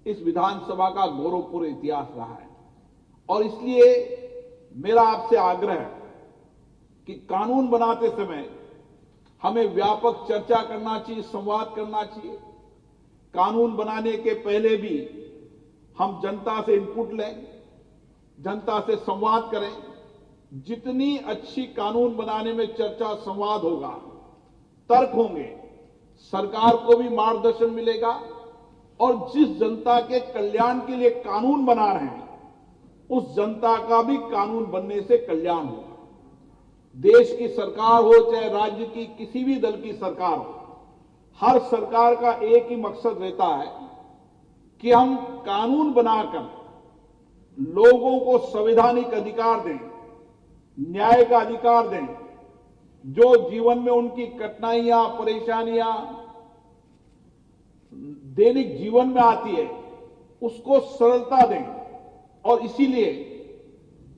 [SPEAKER 6] इस विधानसभा का गौरवपूर्ण इतिहास रहा है। और इसलिए मेरा आपसे आग्रह है कि कानून बनाते समय हमें व्यापक चर्चा करना चाहिए, संवाद करना चाहिए। कानून बनाने के पहले भी हम जनता से इनपुट लें, जनता से संवाद करें। जितनी अच्छी कानून बनाने में चर्चा संवाद होगा, तर्क होंगे, सरकार को भी मार्गदर्शन मिलेगा और जिस जनता के कल्याण के लिए कानून बना रहे हैं उस जनता का भी कानून बनने से कल्याण होगा। देश की सरकार हो चाहे राज्य की किसी भी दल की सरकार हो, हर सरकार का एक ही मकसद रहता है कि हम कानून बनाकर लोगों को संवैधानिक अधिकार दें, न्याय का अधिकार दें, जो जीवन में उनकी कठिनाइयां, परेशानियां दैनिक जीवन में आती है उसको सरलता दें। और इसीलिए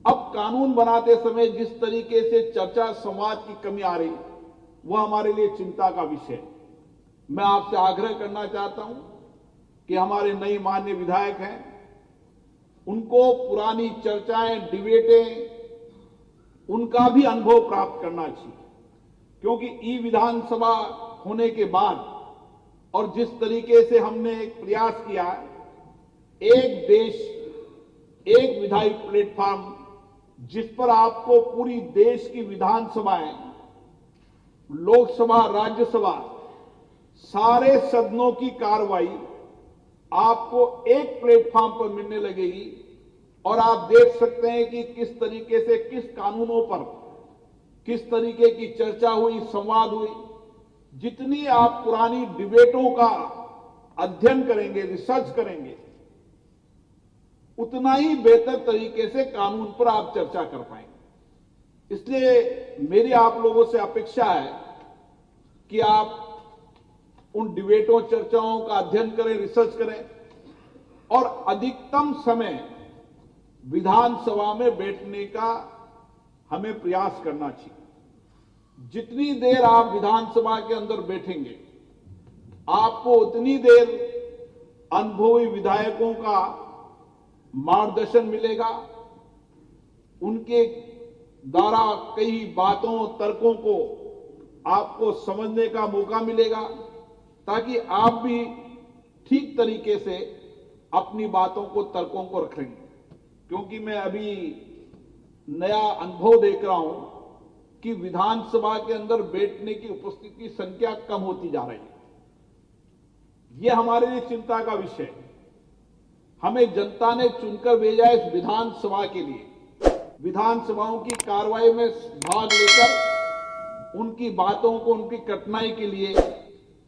[SPEAKER 6] अब कानून बनाते समय जिस तरीके से चर्चा संवाद की कमी आ रही वह हमारे लिए चिंता का विषय है। मैं आपसे आग्रह करना चाहता हूं कि हमारे नए माननीय विधायक हैं, उनको पुरानी चर्चाएं, डिबेटें, उनका भी अनुभव प्राप्त करना चाहिए, क्योंकि ई विधानसभा होने के बाद और जिस तरीके से हमने एक प्रयास किया, एक देश एक विधायी प्लेटफॉर्म, जिस पर आपको पूरी देश की विधानसभाएं, लोकसभा, राज्यसभा, सारे सदनों की कार्रवाई आपको एक प्लेटफॉर्म पर मिलने लगेगी और आप देख सकते हैं कि किस तरीके से किस कानूनों पर किस तरीके की चर्चा हुई, संवाद हुई। जितनी आप पुरानी डिबेटों का अध्ययन करेंगे, रिसर्च करेंगे, उतना ही बेहतर तरीके से कानून पर आप चर्चा कर पाएंगे। इसलिए मेरी आप लोगों से अपेक्षा है कि आप उन डिबेटों, चर्चाओं का अध्ययन करें, रिसर्च करें और अधिकतम समय विधानसभा में बैठने का हमें प्रयास करना चाहिए। जितनी देर आप विधानसभा के अंदर बैठेंगे, आपको उतनी देर अनुभवी विधायकों का मार्गदर्शन मिलेगा, उनके द्वारा कई बातों, तर्कों को आपको समझने का मौका मिलेगा, ताकि आप भी ठीक तरीके से अपनी बातों को, तर्कों को रखेंगे। क्योंकि मैं अभी नया अनुभव देख रहा हूं कि विधानसभा के अंदर बैठने की उपस्थिति की संख्या कम होती जा रही है। यह हमारे लिए चिंता का विषय है। हमें जनता ने चुनकर भेजा इस विधानसभा के लिए, विधानसभाओं की कार्रवाई में भाग लेकर उनकी बातों को, उनकी कठिनाई के लिए।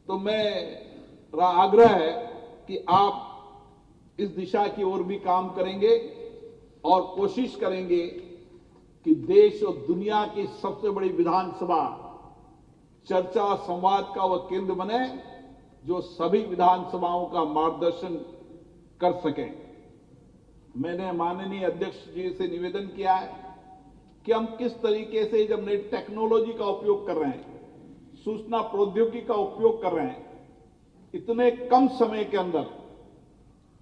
[SPEAKER 6] तो मेरा आग्रह है कि आप इस दिशा की ओर भी काम करेंगे और कोशिश करेंगे कि देश और दुनिया की सबसे बड़ी विधानसभा चर्चा संवाद का वह केंद्र बने जो सभी विधानसभाओं का मार्गदर्शन कर सकें। मैंने माननीय अध्यक्ष जी से निवेदन किया है कि हम किस तरीके से जब नई टेक्नोलॉजी का उपयोग कर रहे हैं, सूचना प्रौद्योगिकी का उपयोग कर रहे हैं, इतने कम समय के अंदर,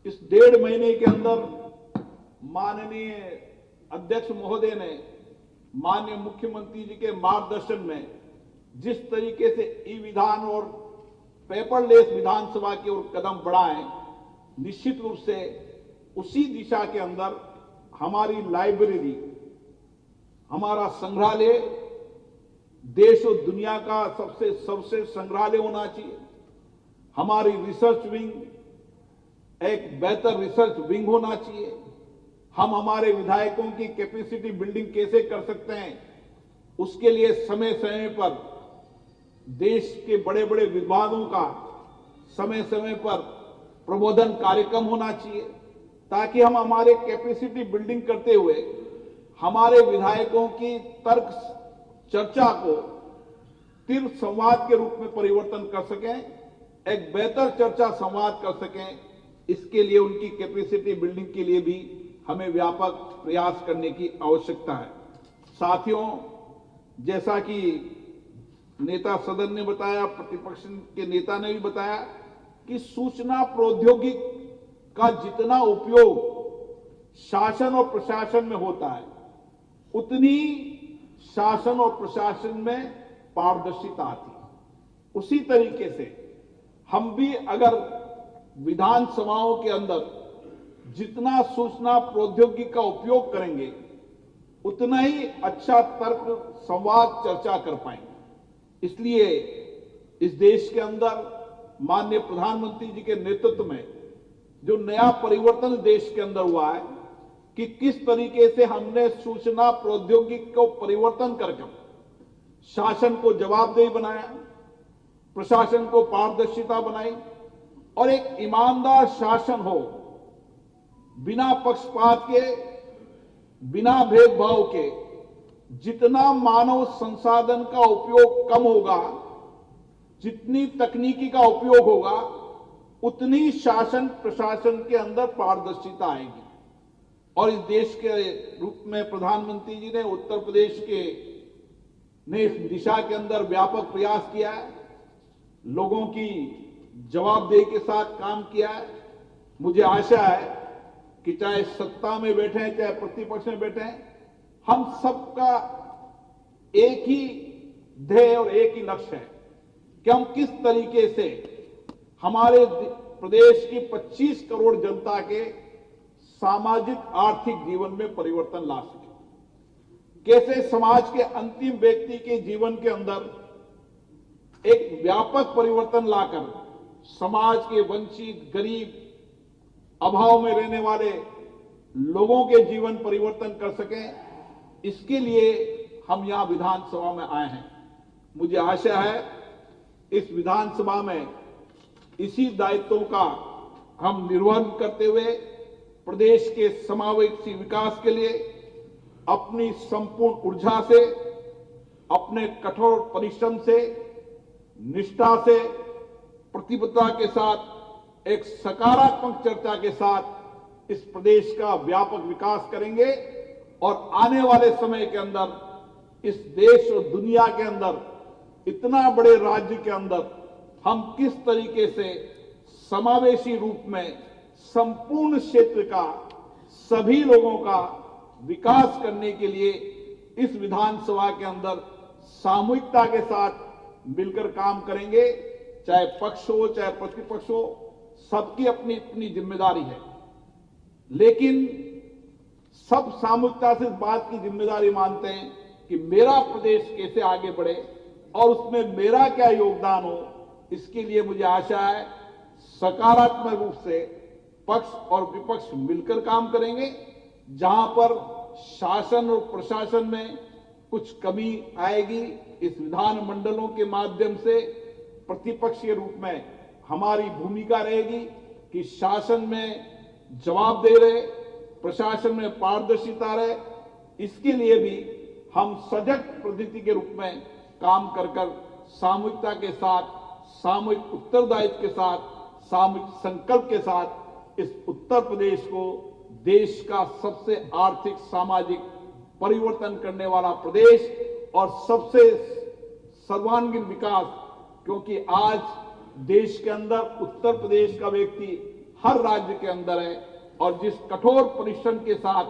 [SPEAKER 6] इस 1.5 महीने के अंदर माननीय अध्यक्ष महोदय ने माननीय मुख्यमंत्री जी के मार्गदर्शन में जिस तरीके से ई विधान और पेपरलेस विधानसभा की ओर कदम बढ़ाए, निश्चित रूप से उसी दिशा के अंदर हमारी लाइब्रेरी, हमारा संग्रहालय देश और दुनिया का सबसे सर्वश्रेष्ठ संग्रहालय होना चाहिए। हमारी रिसर्च विंग एक बेहतर रिसर्च विंग होना चाहिए। हम हमारे विधायकों की कैपेसिटी बिल्डिंग कैसे कर सकते हैं, उसके लिए समय समय पर देश के बड़े बड़े विद्वानों का समय समय पर प्रबोधन कार्यक्रम होना चाहिए, ताकि हम हमारे कैपेसिटी बिल्डिंग करते हुए हमारे विधायकों की तर्क चर्चा को तीव्र संवाद के रूप में परिवर्तन कर सकें, एक बेहतर चर्चा संवाद कर सकें। इसके लिए उनकी कैपेसिटी बिल्डिंग के लिए भी हमें व्यापक प्रयास करने की आवश्यकता है। साथियों, जैसा कि नेता सदन ने बताया, प्रतिपक्ष के नेता ने भी बताया कि सूचना प्रौद्योगिकी का जितना उपयोग शासन और प्रशासन में होता है, उतनी शासन और प्रशासन में पारदर्शिता आती है। उसी तरीके से हम भी अगर विधानसभाओं के अंदर जितना सूचना प्रौद्योगिकी का उपयोग करेंगे, उतना ही अच्छा तर्क संवाद चर्चा कर पाएंगे। इसलिए इस देश के अंदर माननीय प्रधानमंत्री जी के नेतृत्व में जो नया परिवर्तन देश के अंदर हुआ है कि किस तरीके से हमने सूचना प्रौद्योगिकी को परिवर्तन करके शासन को जवाबदेही बनाया, प्रशासन को पारदर्शिता बनाई और एक ईमानदार शासन हो, बिना पक्षपात के, बिना भेदभाव के। जितना मानव संसाधन का उपयोग कम होगा, जितनी तकनीकी का उपयोग होगा, उतनी शासन प्रशासन के अंदर पारदर्शिता आएगी। और इस देश के रूप में प्रधानमंत्री जी ने उत्तर प्रदेश के ने इस दिशा के अंदर व्यापक प्रयास किया है, लोगों की जवाबदेही के साथ काम किया है। मुझे आशा है कि चाहे सत्ता में बैठे हैं, चाहे प्रतिपक्ष में बैठे हैं, हम सबका एक ही ध्येय और एक ही लक्ष्य है कि हम किस तरीके से हमारे प्रदेश की 25 करोड़ जनता के सामाजिक आर्थिक जीवन में परिवर्तन ला सके, कैसे समाज के अंतिम व्यक्ति के जीवन के अंदर एक व्यापक परिवर्तन लाकर समाज के वंचित, गरीब, अभाव में रहने वाले लोगों के जीवन परिवर्तन कर सकें। इसके लिए हम यहां विधानसभा में आए हैं। मुझे आशा है इस विधानसभा में इसी दायित्वों का हम निर्वहन करते हुए प्रदेश के समावेशी विकास के लिए अपनी संपूर्ण ऊर्जा से, अपने कठोर परिश्रम से, निष्ठा से, प्रतिबद्धता के साथ, एक सकारात्मक चर्चा के साथ इस प्रदेश का व्यापक विकास करेंगे और आने वाले समय के अंदर इस देश और दुनिया के अंदर, इतना बड़े राज्य के अंदर हम किस तरीके से समावेशी रूप में संपूर्ण क्षेत्र का, सभी लोगों का विकास करने के लिए इस विधानसभा के अंदर सामूहिकता के साथ मिलकर काम करेंगे। चाहे पक्ष हो, चाहे प्रतिपक्ष हो, सबकी अपनी अपनी जिम्मेदारी है, लेकिन सब सामूहिकता से इस बात की जिम्मेदारी मानते हैं कि मेरा प्रदेश कैसे आगे बढ़े और उसमें मेरा क्या योगदान हो, इसके लिए मुझे आशा है सकारात्मक रूप से पक्ष और विपक्ष मिलकर काम करेंगे। जहां पर शासन और प्रशासन में कुछ कमी आएगी, इस विधान मंडलों के माध्यम से प्रतिपक्ष के रूप में हमारी भूमिका रहेगी कि शासन में जवाब दे रहे, प्रशासन में पारदर्शिता रहे। इसके लिए भी हम सजग प्रतिनिधि के रूप में काम कर सामूहिकता के साथ, सामूहिक उत्तरदायित्व के साथ, सामूहिक संकल्प के साथ इस उत्तर प्रदेश को देश का सबसे आर्थिक सामाजिक परिवर्तन करने वाला प्रदेश और सबसे सर्वांगीण विकास, क्योंकि आज देश के अंदर उत्तर प्रदेश का व्यक्ति हर राज्य के अंदर है और जिस कठोर परिश्रम के साथ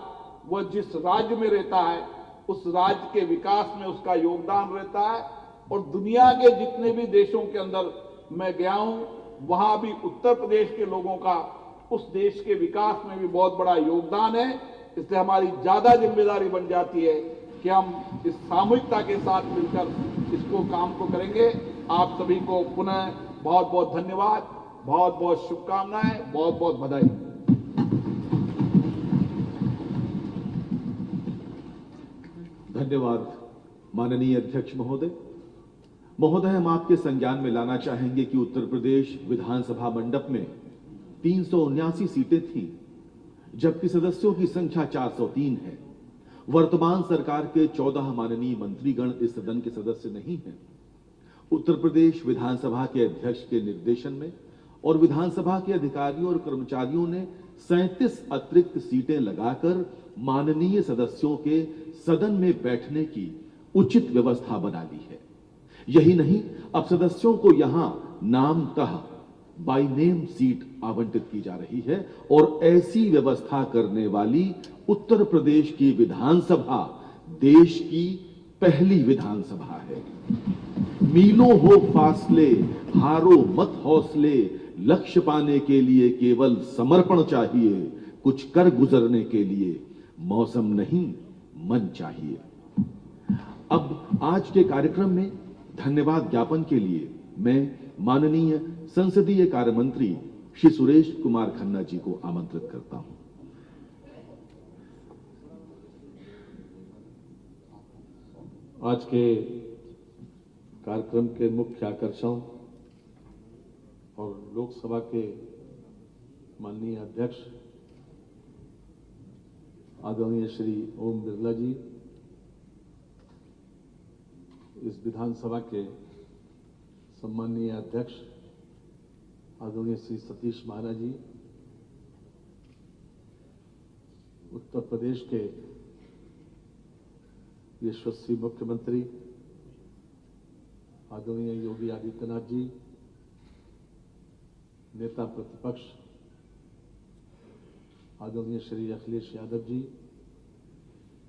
[SPEAKER 6] वह जिस राज्य में रहता है उस राज्य के विकास में उसका योगदान रहता है। और दुनिया के जितने भी देशों के अंदर मैं गया हूं, वहां भी उत्तर प्रदेश के लोगों का उस देश के विकास में भी बहुत बड़ा योगदान है। इसलिए हमारी ज्यादा जिम्मेदारी बन जाती है कि हम इस सामूहिकता के साथ मिलकर इसको काम को करेंगे। आप सभी को पुनः बहुत बहुत धन्यवाद, बहुत बहुत शुभकामनाएं, बहुत बहुत बधाई।
[SPEAKER 5] धन्यवाद माननीय अध्यक्ष महोदय। महोदय, हम आपके संज्ञान में लाना चाहेंगे कि उत्तर प्रदेश विधानसभा मंडप में 379 सीटें थीं, जबकि सदस्यों की संख्या 403 है। वर्तमान सरकार के 14 माननीय मंत्रीगण इस सदन के सदस्य नहीं हैं। उत्तर प्रदेश विधानसभा के अध्यक्ष के निर्देशन में और विधानसभा के अधिकारियों और कर्मचारियों ने 37 अतिरिक्त सीटें लगाकर माननीय सदस्यों के सदन में बैठने की उचित व्यवस्था बना ली है। यही नहीं, अब सदस्यों को यहां नामतः बाय नेम सीट आवंटित की जा रही है और ऐसी व्यवस्था करने वाली उत्तर प्रदेश की विधानसभा देश की पहली विधानसभा है। मीलों हो फासले, हारो मत हौसले, लक्ष्य पाने के लिए केवल समर्पण चाहिए, कुछ कर गुजरने के लिए मौसम नहीं मन चाहिए। अब आज के कार्यक्रम में धन्यवाद ज्ञापन के लिए मैं माननीय संसदीय कार्य मंत्री श्री सुरेश कुमार खन्ना जी को आमंत्रित करता हूं।
[SPEAKER 10] आज के कार्यक्रम के मुख्य आकर्षण और लोकसभा के माननीय अध्यक्ष आदरणीय श्री ओम बिरला जी, इस विधानसभा के सम्माननीय अध्यक्ष आदरणीय श्री सतीश महाराज जी, उत्तर प्रदेश के यशस्वी मुख्यमंत्री आदरणीय योगी आदित्यनाथ जी, नेता प्रतिपक्ष आदरणीय श्री अखिलेश यादव जी,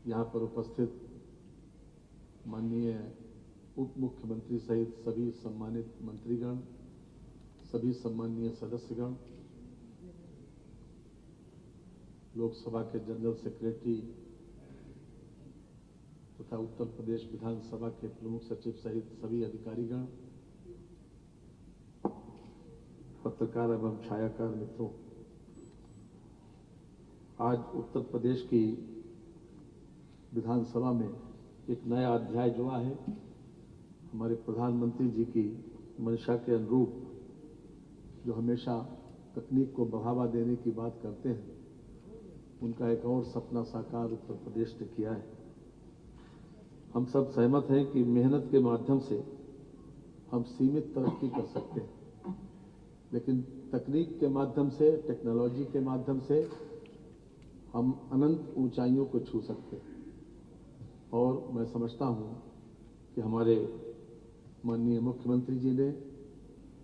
[SPEAKER 10] यहां पर उपस्थित माननीय उप मुख्यमंत्री सहित सभी सम्मानित मंत्रीगण, सभी सम्मानीय सदस्यगण, लोकसभा के जनरल सेक्रेटरी तथा उत्तर प्रदेश विधानसभा के प्रमुख सचिव सहित सभी अधिकारीगण, पत्रकार एवं छायाकार मित्रों, आज उत्तर प्रदेश की विधानसभा में एक नया अध्याय जुड़ा है। हमारे प्रधानमंत्री जी की मंशा के अनुरूप, जो हमेशा तकनीक को बढ़ावा देने की बात करते हैं, उनका एक और सपना साकार उत्तर प्रदेश ने किया है। हम सब सहमत हैं कि मेहनत के माध्यम से हम सीमित तरक्की कर सकते हैं, लेकिन तकनीक के माध्यम से, टेक्नोलॉजी के माध्यम से हम अनंत ऊंचाइयों को छू सकते हैं। और मैं समझता हूं कि हमारे माननीय मुख्यमंत्री जी ने,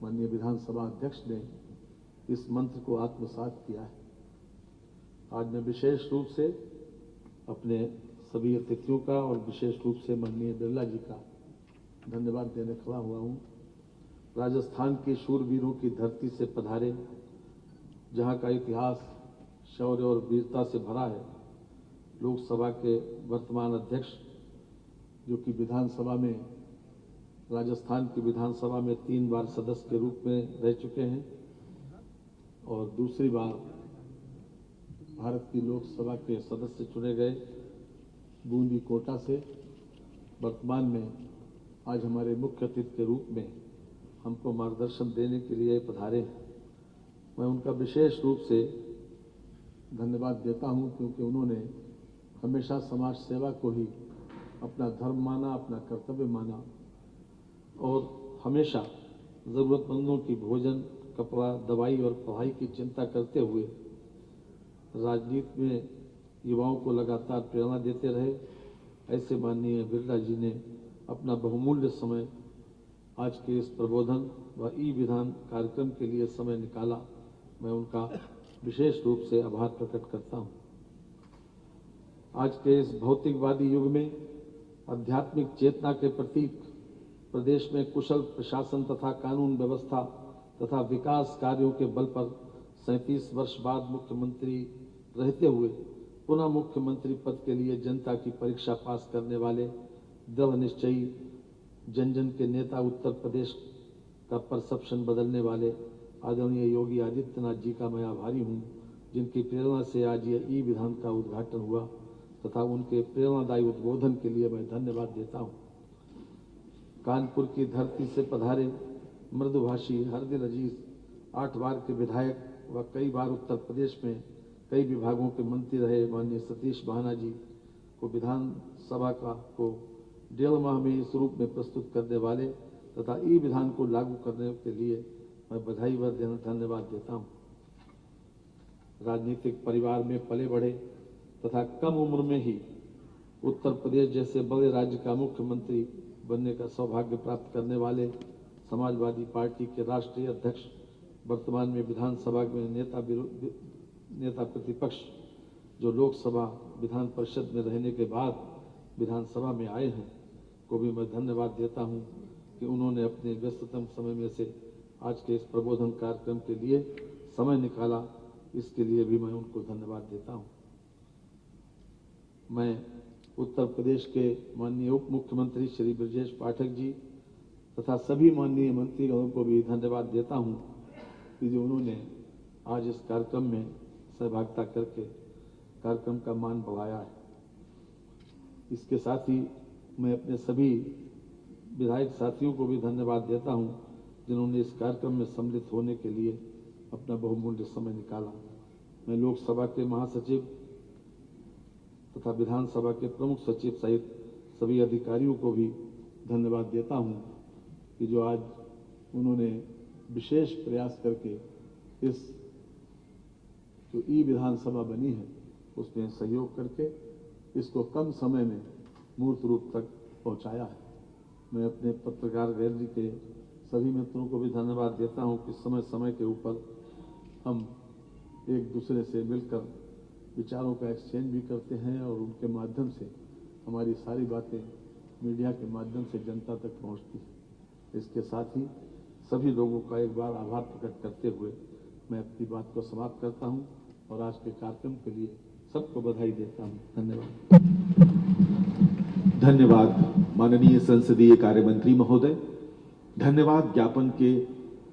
[SPEAKER 10] माननीय विधानसभा अध्यक्ष ने इस मंत्र को आत्मसात किया है। आज मैं विशेष रूप से अपने सभी अतिथियों का और विशेष रूप से माननीय बिरला जी का धन्यवाद देने खड़ा हुआ हूं। राजस्थान के शूरवीरों की धरती से पधारे, जहां का इतिहास शौर्य और वीरता से भरा है। लोकसभा के वर्तमान अध्यक्ष जो कि विधानसभा में, राजस्थान की विधानसभा में 3 बार सदस्य के रूप में रह चुके हैं और दूसरी बार भारत की लोकसभा के सदस्य चुने गए बूंदी कोटा से। वर्तमान में आज हमारे मुख्य अतिथि के रूप में हमको मार्गदर्शन देने के लिए पधारे हैं। मैं उनका विशेष रूप से धन्यवाद देता हूं, क्योंकि उन्होंने हमेशा समाज सेवा को ही अपना धर्म माना, अपना कर्तव्य माना और हमेशा ज़रूरतमंदों की भोजन, कपड़ा, दवाई और पढ़ाई की चिंता करते हुए राजनीति में युवाओं को लगातार प्रेरणा देते रहे। ऐसे माननीय बिरला जी ने अपना बहुमूल्य समय आज के इस प्रबोधन व ई विधान कार्यक्रम के लिए समय निकाला। मैं उनका विशेष रूप से आभार प्रकट करता हूं। आज के इस भौतिकवादी युग में आध्यात्मिक चेतना के प्रतीक प्रदेश में कुशल प्रशासन तथा कानून व्यवस्था तथा विकास कार्यों के बल पर 37 वर्ष बाद मुख्यमंत्री रहते हुए पुनः मुख्यमंत्री पद के लिए जनता की परीक्षा पास करने वाले दृढ़ निश्चयी जन जन के नेता, उत्तर प्रदेश का परसेप्शन बदलने वाले आदरणीय योगी आदित्यनाथ जी का मैं आभारी हूं, जिनकी प्रेरणा से आज ये ई विधान का उद्घाटन हुआ तथा उनके प्रेरणादायी उद्बोधन के लिए मैं धन्यवाद देता हूं। कानपुर की धरती से पधारे मृदुभाषी, हरदिल अजीज, 8 बार के विधायक व कई बार उत्तर प्रदेश में कई विभागों के मंत्री रहे माननीय सतीश महाना जी को विधानसभा को 1.5 माह में इस रूप में प्रस्तुत करने वाले तथा ई विधान को लागू करने के लिए मैं बधाई व धन्यवाद देता हूं। राजनीतिक परिवार में पले बढ़े तथा कम उम्र में ही उत्तर प्रदेश जैसे बड़े राज्य का मुख्यमंत्री बनने का सौभाग्य प्राप्त करने वाले समाजवादी पार्टी के राष्ट्रीय अध्यक्ष, वर्तमान में विधानसभा में नेता प्रतिपक्ष, जो लोकसभा विधान परिषद में रहने के बाद विधानसभा में आए हैं, को भी मैं धन्यवाद देता हूं कि उन्होंने अपने व्यस्ततम समय में से आज के इस प्रबोधन कार्यक्रम के लिए समय निकाला। इसके लिए भी मैं उनको धन्यवाद देता हूं। मैं उत्तर प्रदेश के माननीय उप मुख्यमंत्री श्री ब्रजेश पाठक जी तथा सभी माननीय मंत्रीगणों को भी धन्यवाद देता हूं कि जो उन्होंने आज इस कार्यक्रम में सहभागिता करके कार्यक्रम का मान बढ़ाया है। इसके साथ ही मैं अपने सभी विधायक साथियों को भी धन्यवाद देता हूं, जिन्होंने इस कार्यक्रम में सम्मिलित होने के लिए अपना बहुमूल्य समय निकाला। मैं लोकसभा के महासचिव तथा विधानसभा के प्रमुख सचिव सहित सभी अधिकारियों को भी धन्यवाद देता हूं कि जो आज उन्होंने विशेष प्रयास करके इस जो ई विधानसभा बनी है उसमें सहयोग करके इसको कम समय में मूर्त रूप तक पहुंचाया है। मैं अपने पत्रकार गैलरी के सभी मित्रों को भी धन्यवाद देता हूं कि समय समय के ऊपर हम एक दूसरे से मिलकर विचारों का एक्सचेंज भी करते हैं और उनके माध्यम से हमारी सारी बातें मीडिया के माध्यम से जनता तक पहुंचती है। इसके साथ ही सभी लोगों का एक बार आभार प्रकट करते हुए मैं अपनी बात को समाप्त करता हूं और आज के कार्यक्रम के लिए सबको बधाई देता हूं। धन्यवाद।
[SPEAKER 5] धन्यवाद माननीय संसदीय कार्य मंत्री महोदय। धन्यवाद ज्ञापन के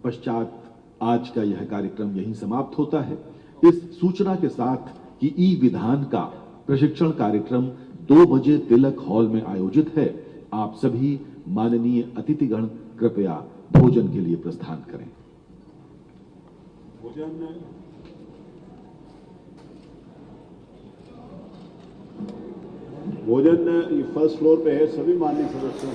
[SPEAKER 5] पश्चात आज का यह कार्यक्रम यहीं समाप्त होता है, इस सूचना के साथ कि ई विधान का प्रशिक्षण कार्यक्रम 2 बजे तिलक हॉल में आयोजित है। आप सभी माननीय अतिथिगण कृपया भोजन के लिए प्रस्थान करें।
[SPEAKER 7] भोजन फर्स्ट फ्लोर पे है, सभी माननीय सदस्यों